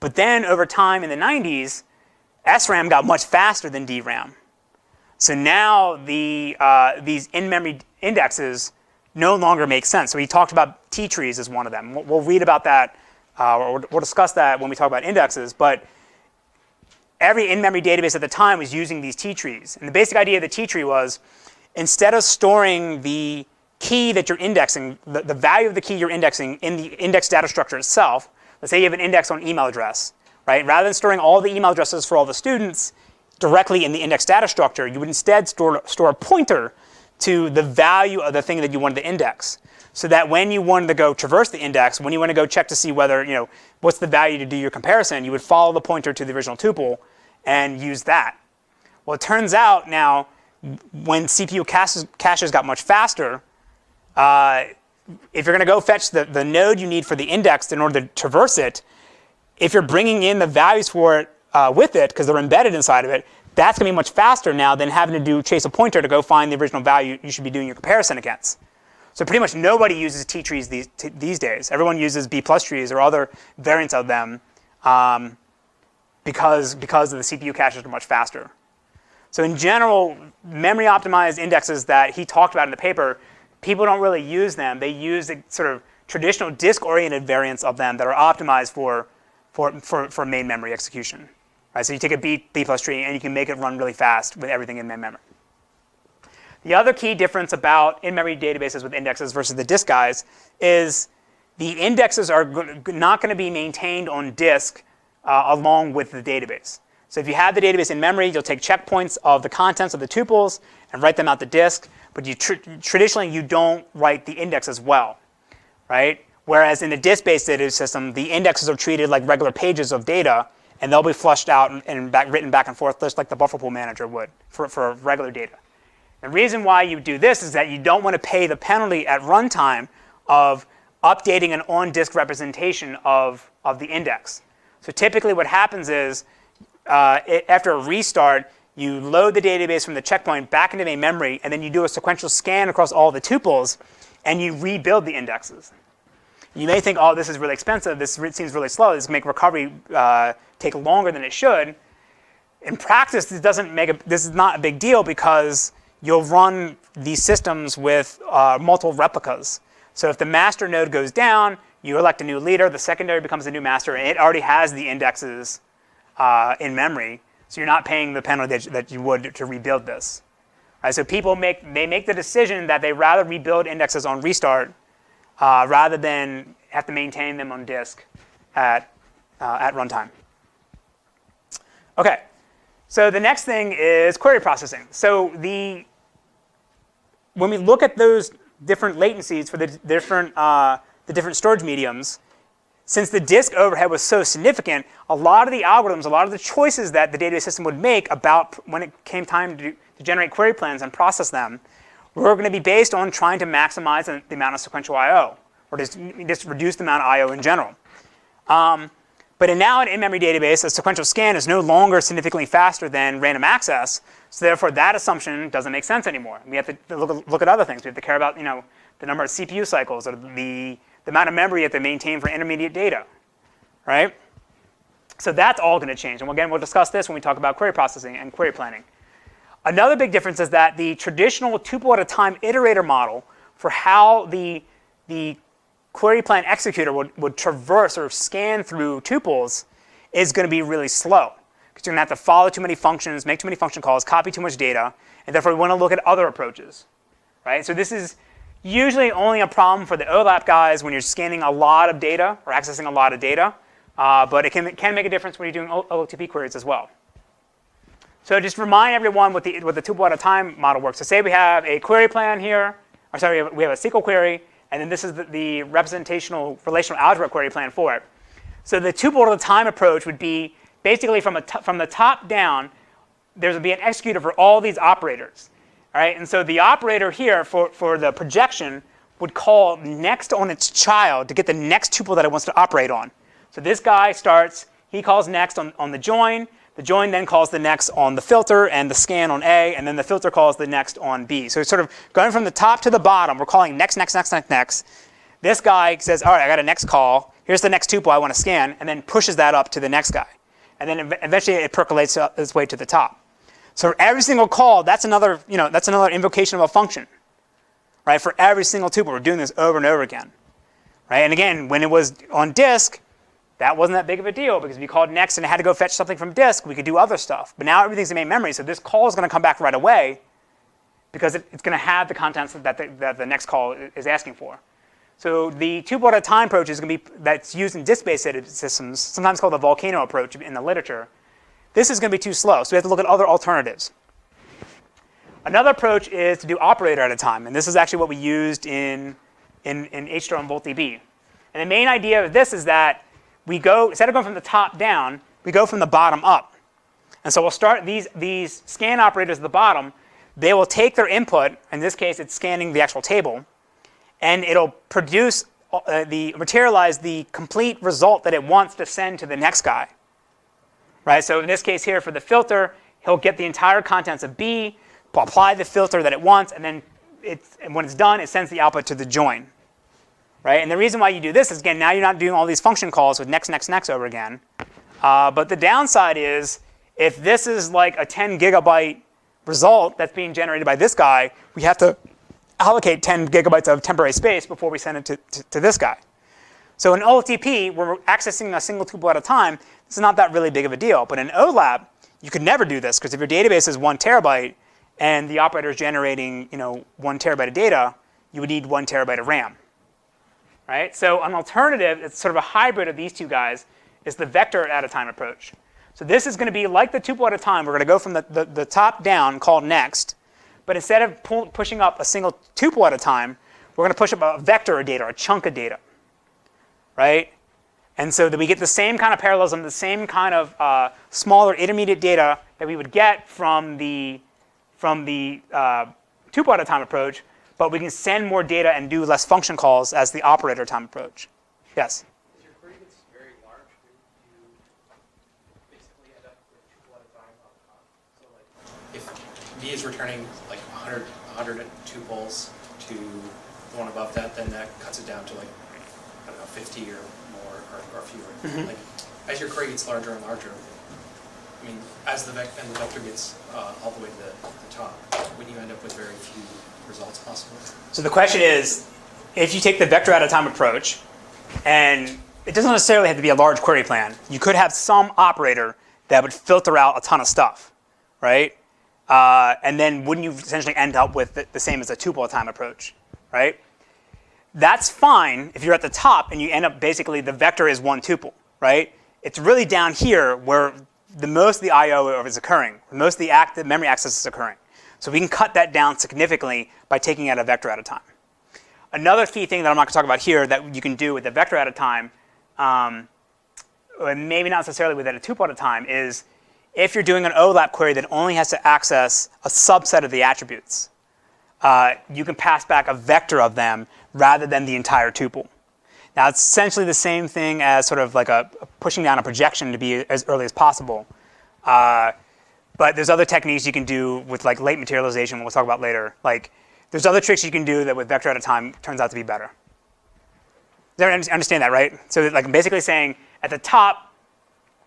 Speaker 1: But then over time in the 90s, SRAM got much faster than DRAM. So now these in-memory indexes no longer make sense. So he talked about T-trees as one of them. We'll read about that, or we'll discuss that when we talk about indexes. But every in-memory database at the time was using these T-trees. And the basic idea of the T-tree was, instead of storing the key that you're indexing, the value of the key you're indexing in the index data structure itself, let's say you have an index on email address, right? Rather than storing all the email addresses for all the students directly in the index data structure, you would instead store a pointer to the value of the thing that you wanted to index. So that when you wanted to go traverse the index, when you want to go check to see whether, what's the value to do your comparison, you would follow the pointer to the original tuple and use that. Well, it turns out now, when CPU caches got much faster, if you're going to go fetch the node you need for the index in order to traverse it, if you're bringing in the values for it with it, because they're embedded inside of it, that's going to be much faster now than having to chase a pointer to go find the original value you should be doing your comparison against. So pretty much nobody uses T-trees these days. Everyone uses B+ trees or other variants of them because the CPU caches are much faster. So in general, memory optimized indexes that he talked about in the paper, people don't really use them. They use the sort of traditional disk-oriented variants of them that are optimized for main memory execution. Right? So you take a B+ tree and you can make it run really fast with everything in main memory. The other key difference about in-memory databases with indexes versus the disk guys is the indexes are not going to be maintained on disk along with the database. So if you have the database in memory, you'll take checkpoints of the contents of the tuples and write them out to disk. But traditionally, you don't write the index as well, right? Whereas in the disk-based database system, the indexes are treated like regular pages of data, and they'll be flushed out and written back and forth just like the buffer pool manager would for regular data. The reason why you do this is that you don't want to pay the penalty at runtime of updating an on-disk representation of the index. So typically what happens is, after a restart, you load the database from the checkpoint back into main memory, and then you do a sequential scan across all the tuples, and you rebuild the indexes. You may think, oh, this is really expensive. This seems really slow. This will make recovery take longer than it should. In practice, this is not a big deal because you'll run these systems with multiple replicas. So if the master node goes down, you elect a new leader. The secondary becomes a new master, and it already has the indexes in memory, so you're not paying the penalty that you would to rebuild this. Right, so people make the decision that they rather rebuild indexes on restart rather than have to maintain them on disk at runtime. Okay, so the next thing is query processing. So when we look at those different latencies for the different storage mediums, since the disk overhead was so significant, a lot of the algorithms, a lot of the choices that the database system would make about when it came time to generate query plans and process them were going to be based on trying to maximize the amount of sequential I/O, or just reduce the amount of I/O in general. But now in in-memory database, a sequential scan is no longer significantly faster than random access, so therefore that assumption doesn't make sense anymore. We have to look at other things. We have to care about the number of CPU cycles or the amount of memory you have to maintain for intermediate data, right? So that's all going to change. And again, we'll discuss this when we talk about query processing and query planning. Another big difference is that the traditional tuple at a time iterator model for how the query plan executor would traverse or scan through tuples is going to be really slow. Because you're going to have to follow too many functions, make too many function calls, copy too much data, and therefore we want to look at other approaches. Right? So this is usually only a problem for the OLAP guys when you're scanning a lot of data or accessing a lot of data. But it can make a difference when you're doing OLTP queries as well. So just remind everyone what the tuple at a time model works. So say we have a query plan here, or sorry, we have a SQL query, and then this is the representational relational algebra query plan for it. So the tuple at a time approach would be basically from the top down, there would be an executor for all these operators. All right? And so the operator here for the projection would call next on its child to get the next tuple that it wants to operate on. So this guy starts, he calls next on the join. The join then calls the next on the filter and the scan on A, and then the filter calls the next on B. So it's sort of going from the top to the bottom. We're calling next, next, next, next, next. This guy says, all right, I got a next call. Here's the next tuple I want to scan, and then pushes that up to the next guy. And then eventually it percolates its way to the top. So for every single call, that's another invocation of a function, right? For every single tuple, we're doing this over and over again, right? And again, when it was on disk, that wasn't that big of a deal because if you called next and it had to go fetch something from disk, we could do other stuff. But now everything's in main memory, so this call is going to come back right away because it's going to have the contents that the next call is asking for. So the tuple at a time approach is going to be that's used in disk-based systems, sometimes called the volcano approach in the literature. This is going to be too slow, so we have to look at other alternatives. Another approach is to do operator at a time, and this is actually what we used in HDR and VoltDB. And the main idea of this is that we go, instead of going from the top down, we go from the bottom up. And so we'll start these scan operators at the bottom. They will take their input, in this case it's scanning the actual table, and it'll produce, materialize the complete result that it wants to send to the next guy. Right? So in this case here for the filter, he'll get the entire contents of B, apply the filter that it wants, and then when it's done, it sends the output to the join. Right? And the reason why you do this is, again, now you're not doing all these function calls with next, next, next over again. But the downside is, if this is like a 10 gigabyte result that's being generated by this guy, we have to allocate 10 gigabytes of temporary space before we send it to this guy. So in OLTP, where we're accessing a single tuple at a time, this is not that really big of a deal. But in OLAP, you could never do this, because if your database is 1 terabyte and the operator is generating 1 terabyte of data, you would need 1 terabyte of RAM. Right? So an alternative, it's sort of a hybrid of these two guys, is the vector at a time approach. So this is going to be like the tuple at a time. We're going to go from the top down, called next. But instead of pushing up a single tuple at a time, we're going to push up a vector of data, or a chunk of data. Right? And so that we get the same kind of parallelism, the same kind of smaller intermediate data that we would get from the tuple at a time approach, but we can send more data and do less function calls as the operator time approach. Yes?
Speaker 2: If your query gets very large, do you basically end up with tuple at a time on top? So like, if B is returning like 100 tuples to the one above that, then that cuts it down to like, I don't know, 50 or more or fewer. Mm-hmm. Like, as your query gets larger and larger, I mean, as the vector gets all the way to the top, when you end up with very few results possible.
Speaker 1: So the question is, if you take the vector at a time approach, and it doesn't necessarily have to be a large query plan, you could have some operator that would filter out a ton of stuff, right? And then wouldn't you essentially end up with the same as a tuple at a time approach, right? That's fine if you're at the top and you end up basically the vector is 1 tuple, right? It's really down here where most of the I/O is occurring, most of the active memory access is occurring. So we can cut that down significantly by taking out a vector at a time. Another key thing that I'm not going to talk about here that you can do with the vector at a time, or maybe not necessarily with a tuple at a time, is if you're doing an OLAP query that only has to access a subset of the attributes, you can pass back a vector of them rather than the entire tuple. Now, it's essentially the same thing as sort of like a pushing down a projection to be as early as possible. But there's other techniques you can do with like late materialization, we'll talk about later. Like, there's other tricks you can do that with vector at a time turns out to be better. Does everyone understand that, right? So like I'm basically saying at the top,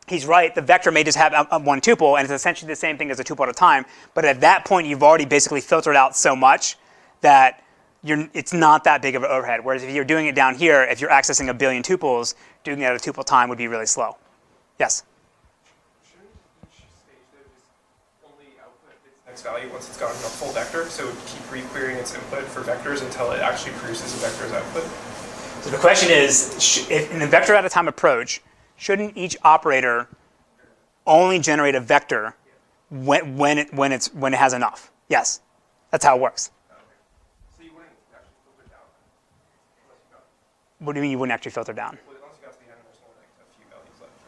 Speaker 1: he's right. The vector may just have one tuple, and it's essentially the same thing as a tuple at a time. But at that point, you've already basically filtered out so much that it's not that big of an overhead. Whereas if you're doing it down here, if you're accessing a billion tuples, doing it at a tuple time would be really slow. Yes?
Speaker 3: Shouldn't each stage though just only output its next value once it's gotten a full vector? So it would keep re-querying its input for vectors until it actually produces a vector's output?
Speaker 1: So the question is, in the vector at a time approach, shouldn't each operator only generate a vector when it has enough? Yes, that's how it works.
Speaker 3: So you wouldn't actually filter down unless you got.
Speaker 1: What do you mean you wouldn't actually filter down?
Speaker 3: Well, once you got to the end, there's only like a few values left,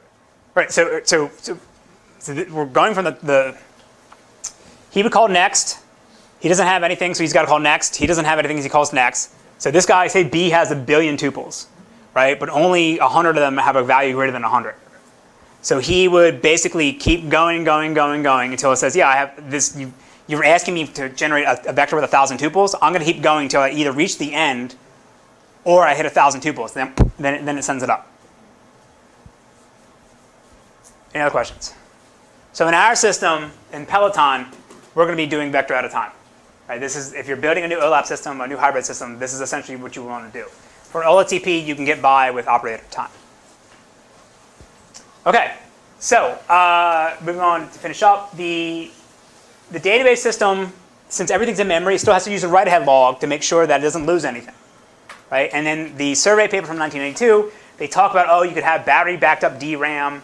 Speaker 3: right?
Speaker 1: Right. So we're going from the he would call next. He doesn't have anything, so he's got to call next. He doesn't have anything, so he calls next. So this guy, say B has a billion tuples, right? But only 100 of them have a value greater than 100. So he would basically keep going until it says, yeah, I have this. You're asking me to generate a vector with 1,000 tuples. I'm going to keep going until I either reach the end or I hit 1,000 tuples. Then it sends it up. Any other questions? So in our system, in Peloton, we're going to be doing vector at a time. Right, this is, if you're building a new OLAP system, a new hybrid system, this is essentially what you want to do. For OLTP, you can get by with operator time. Okay, so moving on to finish up, the database system, since everything's in memory, still has to use a write-ahead log to make sure that it doesn't lose anything. Right, and then the survey paper from 1992, they talk about, oh, you could have battery backed up DRAM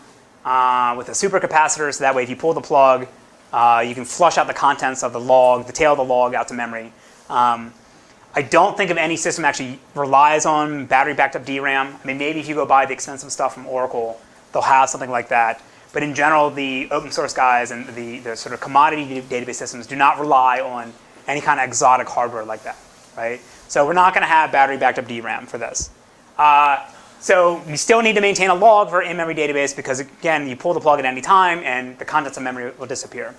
Speaker 1: with a supercapacitor, so that way if you pull the plug, you can flush out the contents of the log, the tail of the log out to memory. I don't think of any system actually relies on battery backed up DRAM. I mean, maybe if you go buy the expensive stuff from Oracle, they'll have something like that. But in general, the open source guys and the sort of commodity database systems do not rely on any kind of exotic hardware like that, right? So we're not going to have battery backed up DRAM for this. So we still need to maintain a log for in-memory database because, again, you pull the plug at any time and the contents of memory will disappear.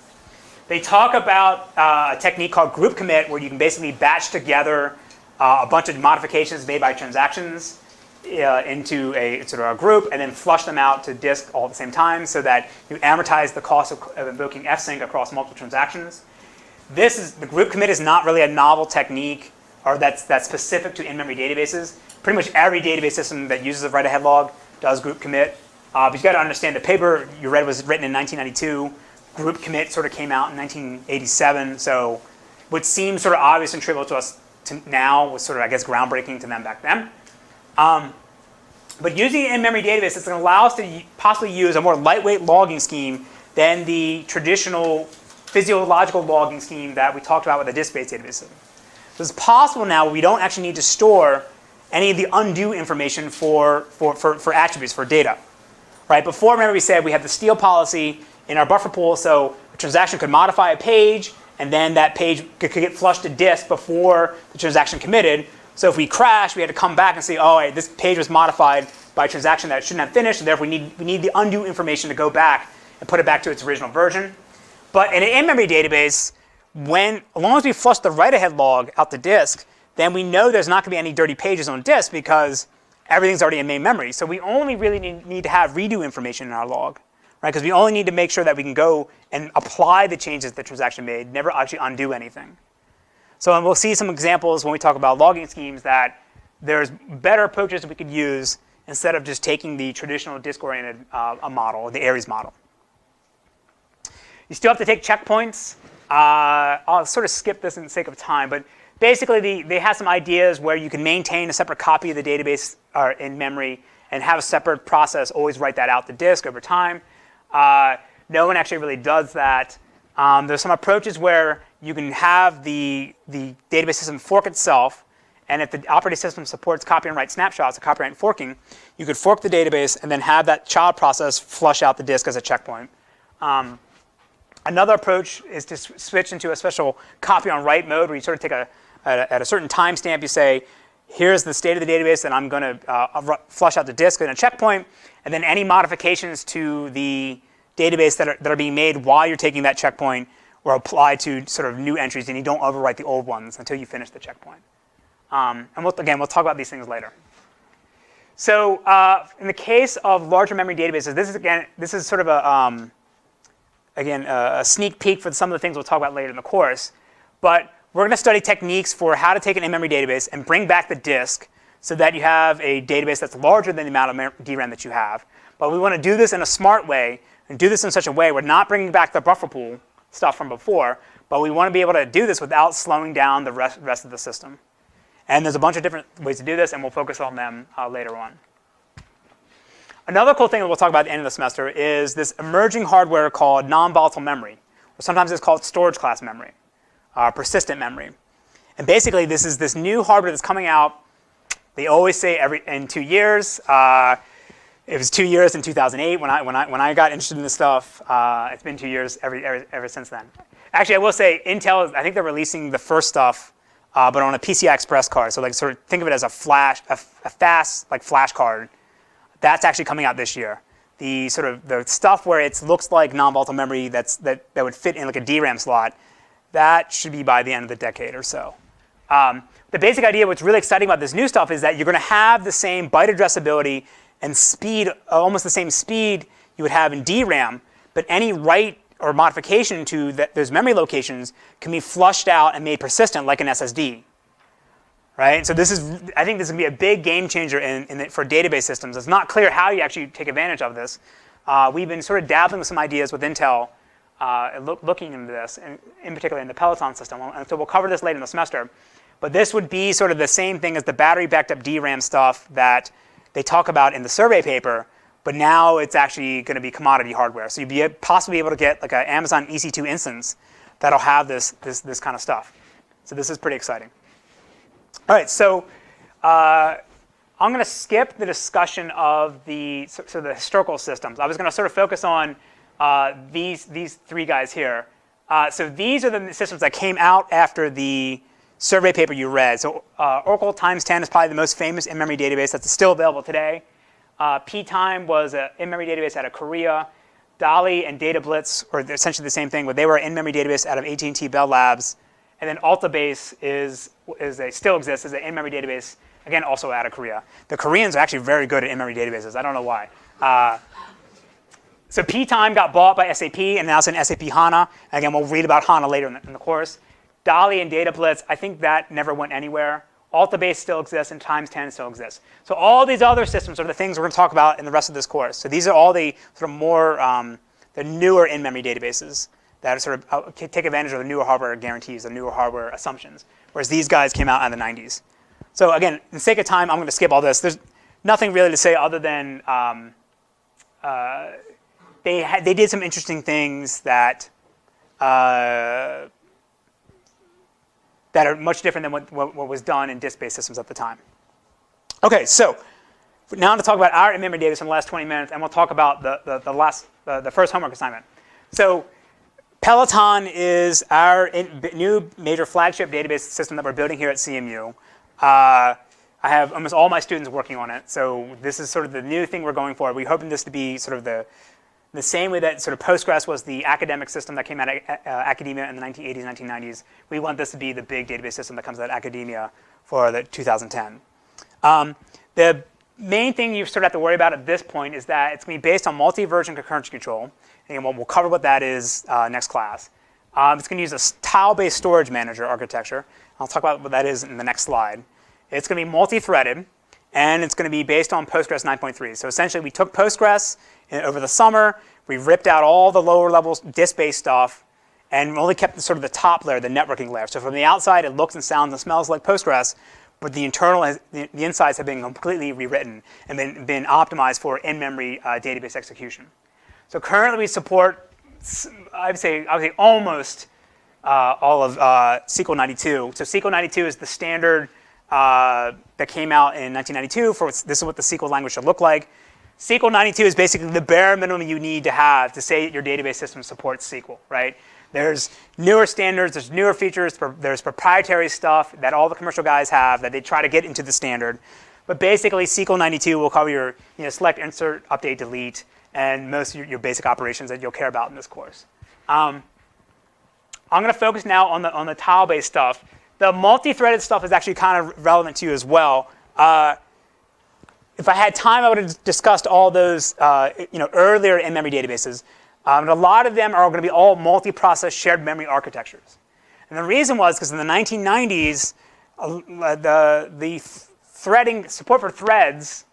Speaker 1: They talk about a technique called group commit where you can basically batch together a bunch of modifications made by transactions into a sort of a group and then flush them out to disk all at the same time so that you amortize the cost of invoking fsync across multiple transactions. The group commit is not really a novel technique or that's specific to in-memory databases. Pretty much every database system that uses a write-ahead log does group commit. But you've got to understand the paper you read was written in 1992. Group commit sort of came out in 1987. So what seems sort of obvious and trivial to us now was sort of, I guess, groundbreaking to them back then. But using an in-memory database, it's going to allow us to possibly use a more lightweight logging scheme than the traditional physiological logging scheme that we talked about with the disk-based database system. So it's possible now we don't actually need to store any of the undo information for attributes, for data. Right? Before, remember we said we had the steal policy in our buffer pool, so a transaction could modify a page, and then that page could get flushed to disk before the transaction committed. So if we crash, we had to come back and say, oh, hey, this page was modified by a transaction that shouldn't have finished, and therefore we need the undo information to go back and put it back to its original version. But in an in-memory database, as long as we flush the write-ahead log out the disk, then we know there's not going to be any dirty pages on disk because everything's already in main memory. So we only really need to have redo information in our log, right? Because we only need to make sure that we can go and apply the changes the transaction made, never actually undo anything. So and we'll see some examples when we talk about logging schemes that there's better approaches that we could use instead of just taking the traditional disk-oriented model, the Aries model. You still have to take checkpoints. I'll sort of skip this in the sake of time, but basically they have some ideas where you can maintain a separate copy of the database in memory and have a separate process always write that out to disk over time. No one actually really does that. There's some approaches where you can have the database system fork itself, and if the operating system supports copy and write snapshots, or copy and write forking, you could fork the database and then have that child process flush out the disk as a checkpoint. Another approach is to switch into a special copy on write mode where you sort of take at a certain timestamp, you say, here's the state of the database and I'm going to flush out the disk in a checkpoint, and then any modifications to the database that are being made while you're taking that checkpoint will apply to sort of new entries, and you don't overwrite the old ones until you finish the checkpoint. And we'll talk about these things later. So in the case of larger memory databases, this is sort of a sneak peek for some of the things we'll talk about later in the course. But we're going to study techniques for how to take an in-memory database and bring back the disk so that you have a database that's larger than the amount of DRAM that you have. But we want to do this in a smart way and do this in such a way we're not bringing back the buffer pool stuff from before, but we want to be able to do this without slowing down the rest of the system. And there's a bunch of different ways to do this, and we'll focus on them later on. Another cool thing that we'll talk about at the end of the semester is this emerging hardware called non-volatile memory, or sometimes it's called storage class memory, persistent memory. And basically, this is this new hardware that's coming out. They always say in 2 years. It was 2 years in 2008 when I got interested in this stuff. It's been 2 years ever since then. Actually, I will say Intel, I think they're releasing the first stuff, but on a PCI Express card. So like sort of think of it as a fast like flash card. That's actually coming out this year. The sort of the stuff where it looks like non-volatile memory that would fit in like a DRAM slot, that should be by the end of the decade or so. The basic idea, what's really exciting about this new stuff is that you're going to have the same byte addressability and speed, almost the same speed you would have in DRAM, but any write or modification to those memory locations can be flushed out and made persistent like an SSD. Right? So I think this is going to be a big game changer for database systems. It's not clear how you actually take advantage of this. We've been sort of dabbling with some ideas with Intel, looking into this, and in particular in the Peloton system. And so we'll cover this later in the semester. But this would be sort of the same thing as the battery backed up DRAM stuff that they talk about in the survey paper, but now it's actually going to be commodity hardware. So you'd be possibly able to get like an Amazon EC2 instance that'll have this kind of stuff. So this is pretty exciting. All right, so I'm going to skip the discussion of the historical systems. I was going to sort of focus on these three guys here. So these are the systems that came out after the survey paper you read. So Oracle ×10 is probably the most famous in-memory database that's still available today. P-Time was an in-memory database out of Korea. Dali and DataBlitz were essentially the same thing, but they were an in-memory database out of AT&T Bell Labs. And then Altabase still exists as an in-memory database, again, also out of Korea. The Koreans are actually very good at in-memory databases. I don't know why. So P-Time got bought by SAP, and now it's in SAP HANA. Again, we'll read about HANA later in the course. Dali and DataBlitz, I think that never went anywhere. Altabase still exists, and ×10 still exists. So all these other systems are the things we're going to talk about in the rest of this course. So these are all the sort of more, the newer in-memory databases that sort of take advantage of the newer hardware guarantees, the newer hardware assumptions, whereas these guys came out in the 90s. So again, in the sake of time, I'm going to skip all this. There's nothing really to say other than they did some interesting things that are much different than what was done in disk-based systems at the time. Okay, so now I'm going to talk about our in-memory database in the last 20 minutes, and we'll talk about the first homework assignment. So Peloton is our new major flagship database system that we're building here at CMU. I have almost all my students working on it, so this is sort of the new thing we're going for. We're hoping this to be sort of the same way that sort of Postgres was the academic system that came out of academia in the 1980s, 1990s. We want this to be the big database system that comes out of academia for the 2010. The main thing you sort of have to worry about at this point is that it's going to be based on multi-version concurrency control. And we'll cover what that is next class. It's going to use a tile-based storage manager architecture. I'll talk about what that is in the next slide. It's going to be multi-threaded, and it's going to be based on Postgres 9.3. So essentially, we took Postgres over the summer. We ripped out all the lower levels disk-based stuff, and only kept sort of the top layer, the networking layer. So from the outside, it looks and sounds and smells like Postgres, but the insides have been completely rewritten and been optimized for in-memory database execution. So currently we support, I would say almost all of SQL 92. So SQL 92 is the standard that came out in 1992 for this is what the SQL language should look like. SQL 92 is basically the bare minimum you need to have to say that your database system supports SQL, right? There's newer standards, there's newer features, there's proprietary stuff that all the commercial guys have that they try to get into the standard. But basically SQL 92 will cover your select, insert, update, delete, and most of your basic operations that you'll care about in this course. I'm going to focus now on the tile-based stuff. The multi-threaded stuff is actually kind of relevant to you as well. if I had time, I would have discussed all those earlier in-memory databases. And a lot of them are going to be all multi-process shared memory architectures. And the reason was because in the 1990s, the threading support for threads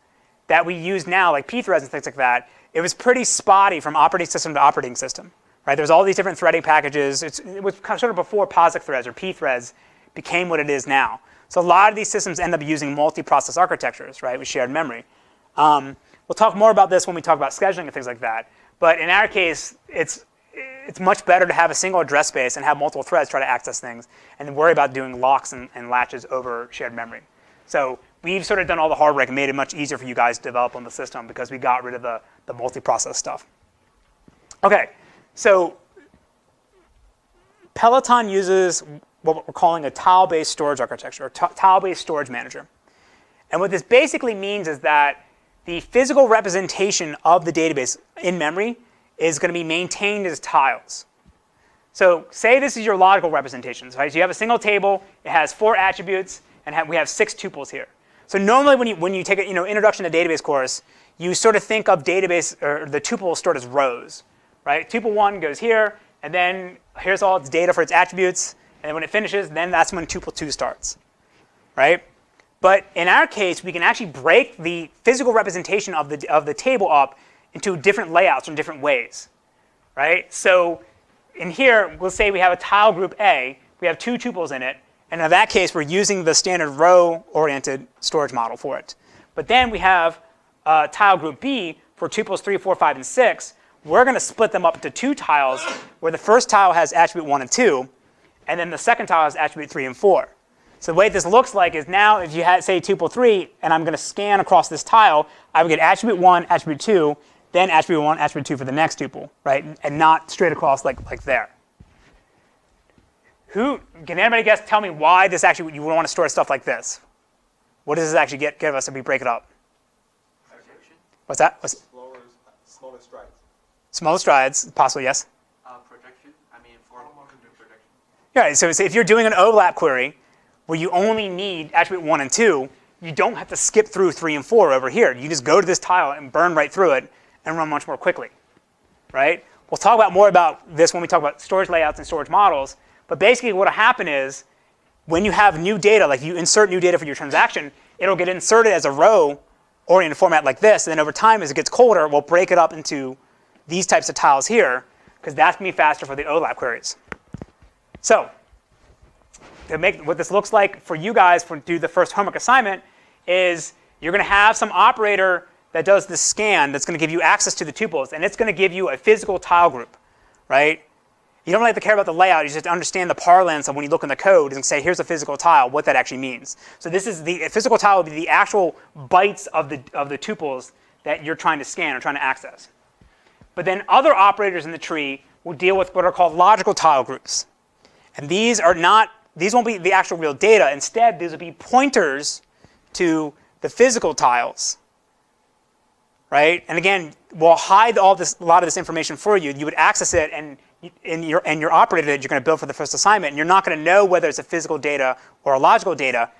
Speaker 1: that we use now, like pthreads and things like that, it was pretty spotty from operating system to operating system. Right? There's all these different threading packages. It was kind of sort of before POSIX threads or pthreads became what it is now. So a lot of these systems end up using multi-process architectures, right, with shared memory. We'll talk more about this when we talk about scheduling and things like that. But in our case, it's much better to have a single address space and have multiple threads try to access things and then worry about doing locks and latches over shared memory. So we've sort of done all the hard work and made it much easier for you guys to develop on the system because we got rid of the multi-process stuff. OK, so Peloton uses what we're calling a tile-based storage architecture, or tile-based storage manager. And what this basically means is that the physical representation of the database in memory is going to be maintained as tiles. So say this is your logical representation. Right? So you have a single table. It has 4 attributes, and we have 6 tuples here. So normally when you take an introduction to database course, you sort of think of database or the tuple stored as rows. Right? Tuple 1 goes here, and then here's all its data for its attributes. And when it finishes, then that's when tuple 2 starts. Right? But in our case, we can actually break the physical representation of the table up into different layouts in different ways. Right? So in here, we'll say we have a tile group A. We have 2 tuples in it. And in that case, we're using the standard row-oriented storage model for it. But then we have tile group B for tuples 3, 4, 5, and 6. We're going to split them up into 2 tiles, where the first tile has attribute 1 and 2. And then the second tile has attribute 3 and 4. So the way this looks like is now if you had, say, tuple 3, and I'm going to scan across this tile, I would get attribute 1, attribute 2, then attribute 1, attribute 2 for the next tuple, right? And not straight across like there. Can anybody tell me why this actually, you would want to store stuff like this? What does this actually give us if we break it up? What's that?
Speaker 4: Smaller strides.
Speaker 1: Smaller strides, possibly, yes?
Speaker 4: Projection, projection.
Speaker 1: Yeah, so if you're doing an overlap query where you only need attribute 1 and 2, you don't have to skip through 3 and 4 over here. You just go to this tile and burn right through it and run much more quickly, right? We'll talk more about this when we talk about storage layouts and storage models. But basically what will happen is when you have new data, like you insert new data for your transaction, it'll get inserted as a row-oriented format like this. And then over time, as it gets colder, we'll break it up into these types of tiles here, because that's going to be faster for the overlap queries. So to make what this looks like for you guys to do the first homework assignment is you're going to have some operator that does this scan that's going to give you access to the tuples, and it's going to give you a physical tile group, right? You don't really have to care about the layout. You just have to understand the parlance of when you look in the code and say, here's a physical tile, what that actually means. So this is the physical tile will be the actual bytes of the tuples that you're trying to scan or trying to access. But then other operators in the tree will deal with what are called logical tile groups. And these won't be the actual real data. Instead, these will be pointers to the physical tiles, right? And again, we'll hide a lot of this information for you. You would access it, and your operator that you're going to build for the first assignment, and you're not going to know whether it's a physical data or a logical data.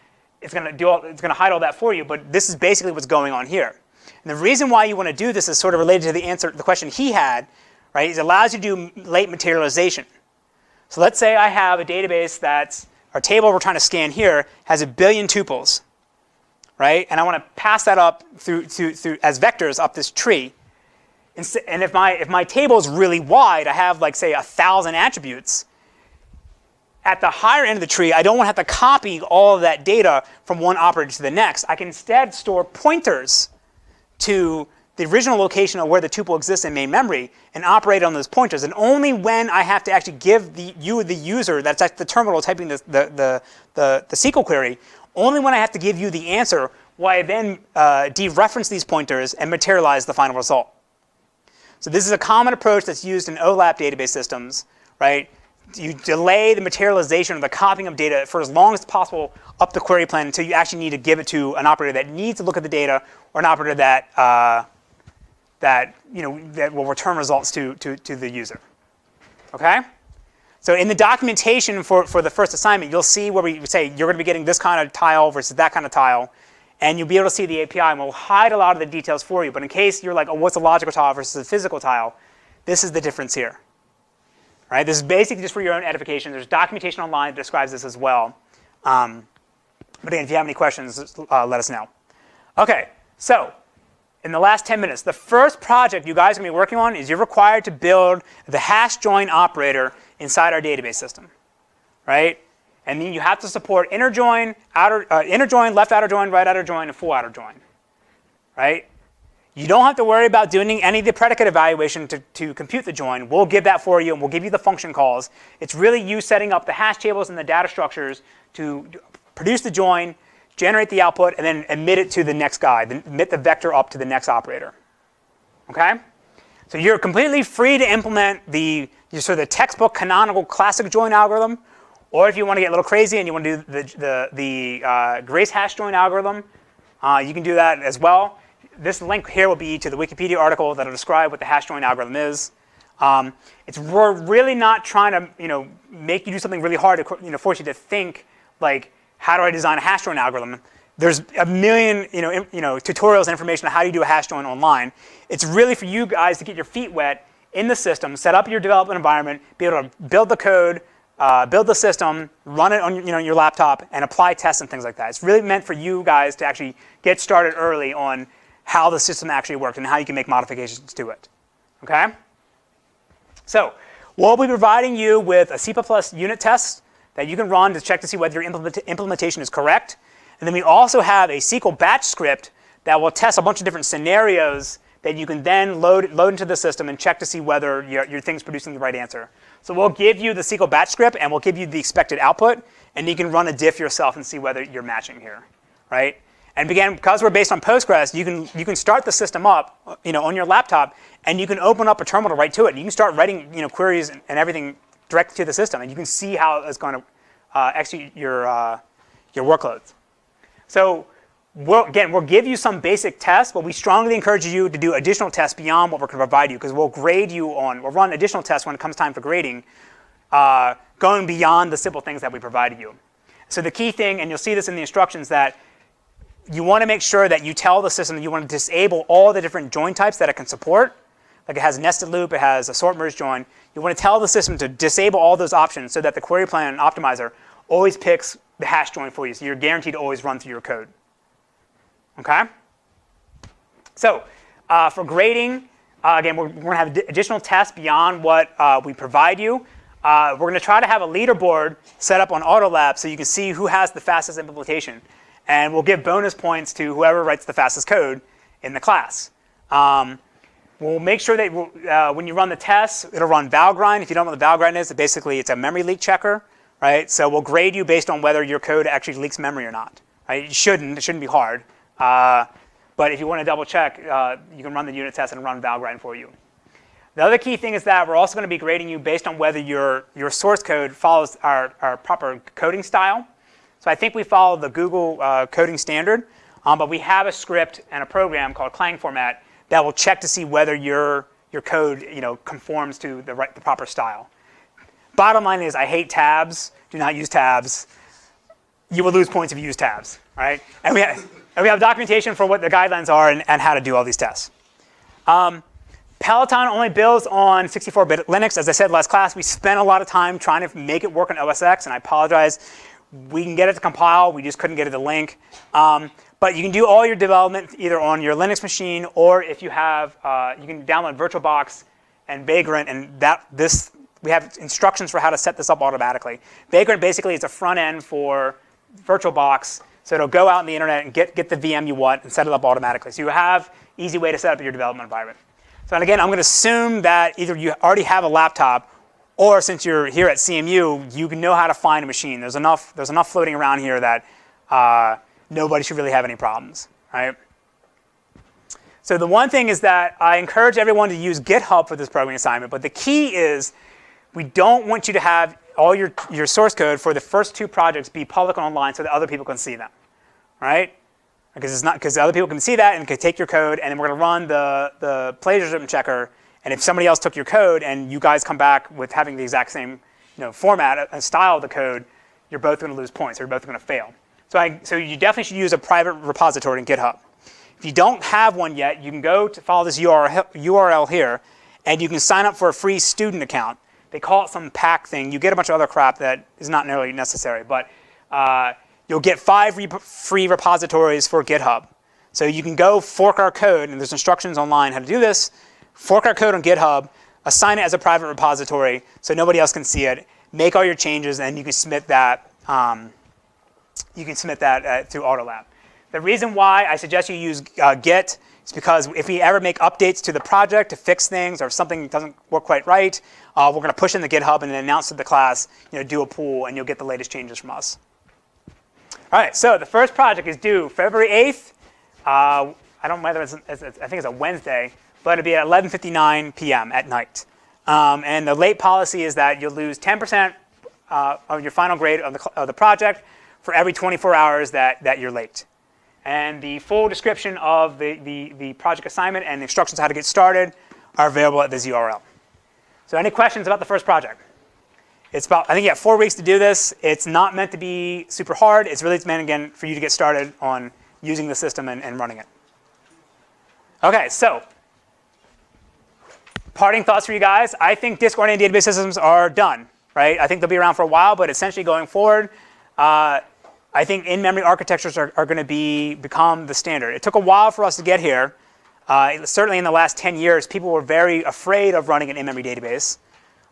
Speaker 1: It's going to hide all that for you. But this is basically what's going on here. And the reason why you want to do this is sort of related to the question he had, right? Is it allows you to do late materialization. So let's say I have a database our table we're trying to scan here has 1 billion tuples, right? And I want to pass that up through as vectors up this tree. And if my table is really wide, I have like say 1,000 attributes. At the higher end of the tree, I don't want to have to copy all of that data from one operator to the next. I can instead store pointers to the original location of where the tuple exists in main memory and operate on those pointers. And only when I have to actually give the user that's at the terminal typing the SQL query, only when I have to give you the answer will I then dereference these pointers and materialize the final result. So this is a common approach that's used in OLAP database systems, right? You delay the materialization or the copying of data for as long as possible up the query plan until you actually need to give it to an operator that needs to look at the data or an operator that will return results to the user. Okay? So in the documentation for the first assignment, you'll see where we say you're going to be getting this kind of tile versus that kind of tile. and you'll be able to see the API, and we'll hide a lot of the details for you. But in case you're like, oh, what's a logical tile versus a physical tile, this is the difference here. Right? This is basically just for your own edification. There's documentation online that describes this as well. But again, if you have any questions, let us know. OK, so in the last 10 minutes, the first project you guys are going to be working on is you're required to build the hash join operator inside our database system. Right? And then you have to support inner join, left outer join, right outer join, and full outer join. Right? You don't have to worry about doing any of the predicate evaluation to compute the join. We'll give that for you, and we'll give you the function calls. It's really you setting up the hash tables and the data structures to produce the join, generate the output, and then emit it to the next guy, emit the vector up to the next operator. OK? So you're completely free to implement the sort of the textbook canonical classic join algorithm. Or if you want to get a little crazy and you want to do the Grace hash join algorithm, you can do that as well. This link here will be to the Wikipedia article that will describe what the hash join algorithm is. We're really not trying to make you do something really hard to force you to think like, how do I design a hash join algorithm? There's a million tutorials and information on how you do a hash join online. It's really for you guys to get your feet wet in the system, set up your development environment, be able to build the code, build the system, run it on your laptop, and apply tests and things like that. It's really meant for you guys to actually get started early on how the system actually works and how you can make modifications to it. Okay? So we'll be providing you with a C++ unit test that you can run to check to see whether your implementation is correct. And then we also have a SQL batch script that will test a bunch of different scenarios that you can then load into the system and check to see whether your thing's producing the right answer. So we'll give you the SQL batch script, and we'll give you the expected output, and you can run a diff yourself and see whether you're matching here, right? And again, because we're based on Postgres, you can start the system up, on your laptop, and you can open up a terminal right to it. And you can start writing, queries and everything directly to the system, and you can see how it's going to execute your workloads. So we'll give you some basic tests, but we strongly encourage you to do additional tests beyond what we're going to provide you, because we'll run additional tests when it comes time for grading, going beyond the simple things that we provided you. So the key thing, and you'll see this in the instructions, that you want to make sure that you tell the system that you want to disable all the different join types that it can support. Like it has a nested loop, it has a sort merge join. You want to tell the system to disable all those options so that the query plan optimizer always picks the hash join for you, so you're guaranteed to always run through your code. Okay? So for grading, again, we're going to have additional tests beyond what we provide you. We're going to try to have a leaderboard set up on Autolab so you can see who has the fastest implementation. And we'll give bonus points to whoever writes the fastest code in the class. We'll make sure that when you run the tests, it'll run Valgrind. If you don't know what the Valgrind is, it's a memory leak checker, right? So we'll grade you based on whether your code actually leaks memory or not. Right? It shouldn't be hard. But if you want to double check, you can run the unit test and run Valgrind for you. The other key thing is that we're also going to be grading you based on whether your source code follows our proper coding style. So I think we follow the Google coding standard, but we have a script and a program called Clang format that will check to see whether your code conforms to the proper style. Bottom line is, I hate tabs. Do not use tabs. You will lose points if you use tabs, right? And we have documentation for what the guidelines are and how to do all these tests. Peloton only builds on 64-bit Linux. As I said last class, we spent a lot of time trying to make it work on OS X, and I apologize. We can get it to compile. We just couldn't get it to link. But you can do all your development either on your Linux machine, or if you have, you can download VirtualBox and Vagrant, and we have instructions for how to set this up automatically. Vagrant basically is a front end for VirtualBox, so it'll go out on the internet and get the VM you want and set it up automatically. So you have easy way to set up your development environment. So and again, I'm going to assume that either you already have a laptop, or since you're here at CMU, you know how to find a machine. There's enough floating around here that nobody should really have any problems, right? So the one thing is that I encourage everyone to use GitHub for this programming assignment, but the key is we don't want you to have all your source code for the first two projects be public and online so that other people can see them, right? Because other people can see that and can take your code, and then we're going to run the plagiarism checker. And if somebody else took your code and you guys come back with having the exact same format and style of the code, you're both going to lose points, or you're both going to fail. So you definitely should use a private repository in GitHub. If you don't have one yet, you can go to follow this URL here, and you can sign up for a free student account. They call it some pack thing. You get a bunch of other crap that is not nearly necessary, but you'll get 5 free repositories for GitHub. So you can go fork our code, and there's instructions online how to do this. Fork our code on GitHub, assign it as a private repository so nobody else can see it. Make all your changes, and you can submit that. Through Autolab. The reason why I suggest you use Git is because if we ever make updates to the project to fix things, or if something doesn't work quite right, we're going to push in the GitHub and then announce to the class, do a pull, and you'll get the latest changes from us. All right, so the first project is due February 8th. I don't know whether I think it's a Wednesday, but it'll be at 11:59 p.m. at night. And the late policy is that you'll lose 10% of your final grade of the project for every 24 hours that you're late. And the full description of the project assignment and the instructions on how to get started are available at this URL. So any questions about the first project? It's about, I think you have 4 weeks to do this. It's not meant to be super hard. It's really meant, again, for you to get started on using the system and running it. OK, so parting thoughts for you guys. I think disk-oriented database systems are done. Right? I think they'll be around for a while, but essentially going forward, I think in-memory architectures are going to become the standard. It took a while for us to get here. Certainly in the last 10 years, people were very afraid of running an in-memory database,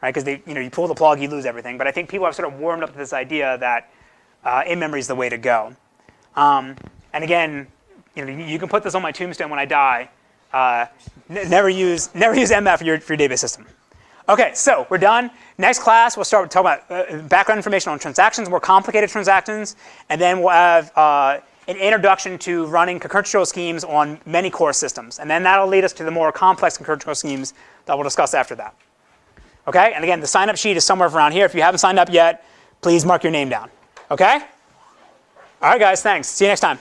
Speaker 1: right? Because you pull the plug, you lose everything. But I think people have sort of warmed up to this idea that in-memory is the way to go. And again, you can put this on my tombstone when I die. Never use MMAP for your database system. OK, so we're done. Next class, we'll start talking about background information on transactions, more complicated transactions. And then we'll have an introduction to running concurrent control schemes on many core systems. And then that'll lead us to the more complex concurrent control schemes that we'll discuss after that. OK, and again, the sign-up sheet is somewhere around here. If you haven't signed up yet, please mark your name down. OK? All right, guys, thanks. See you next time.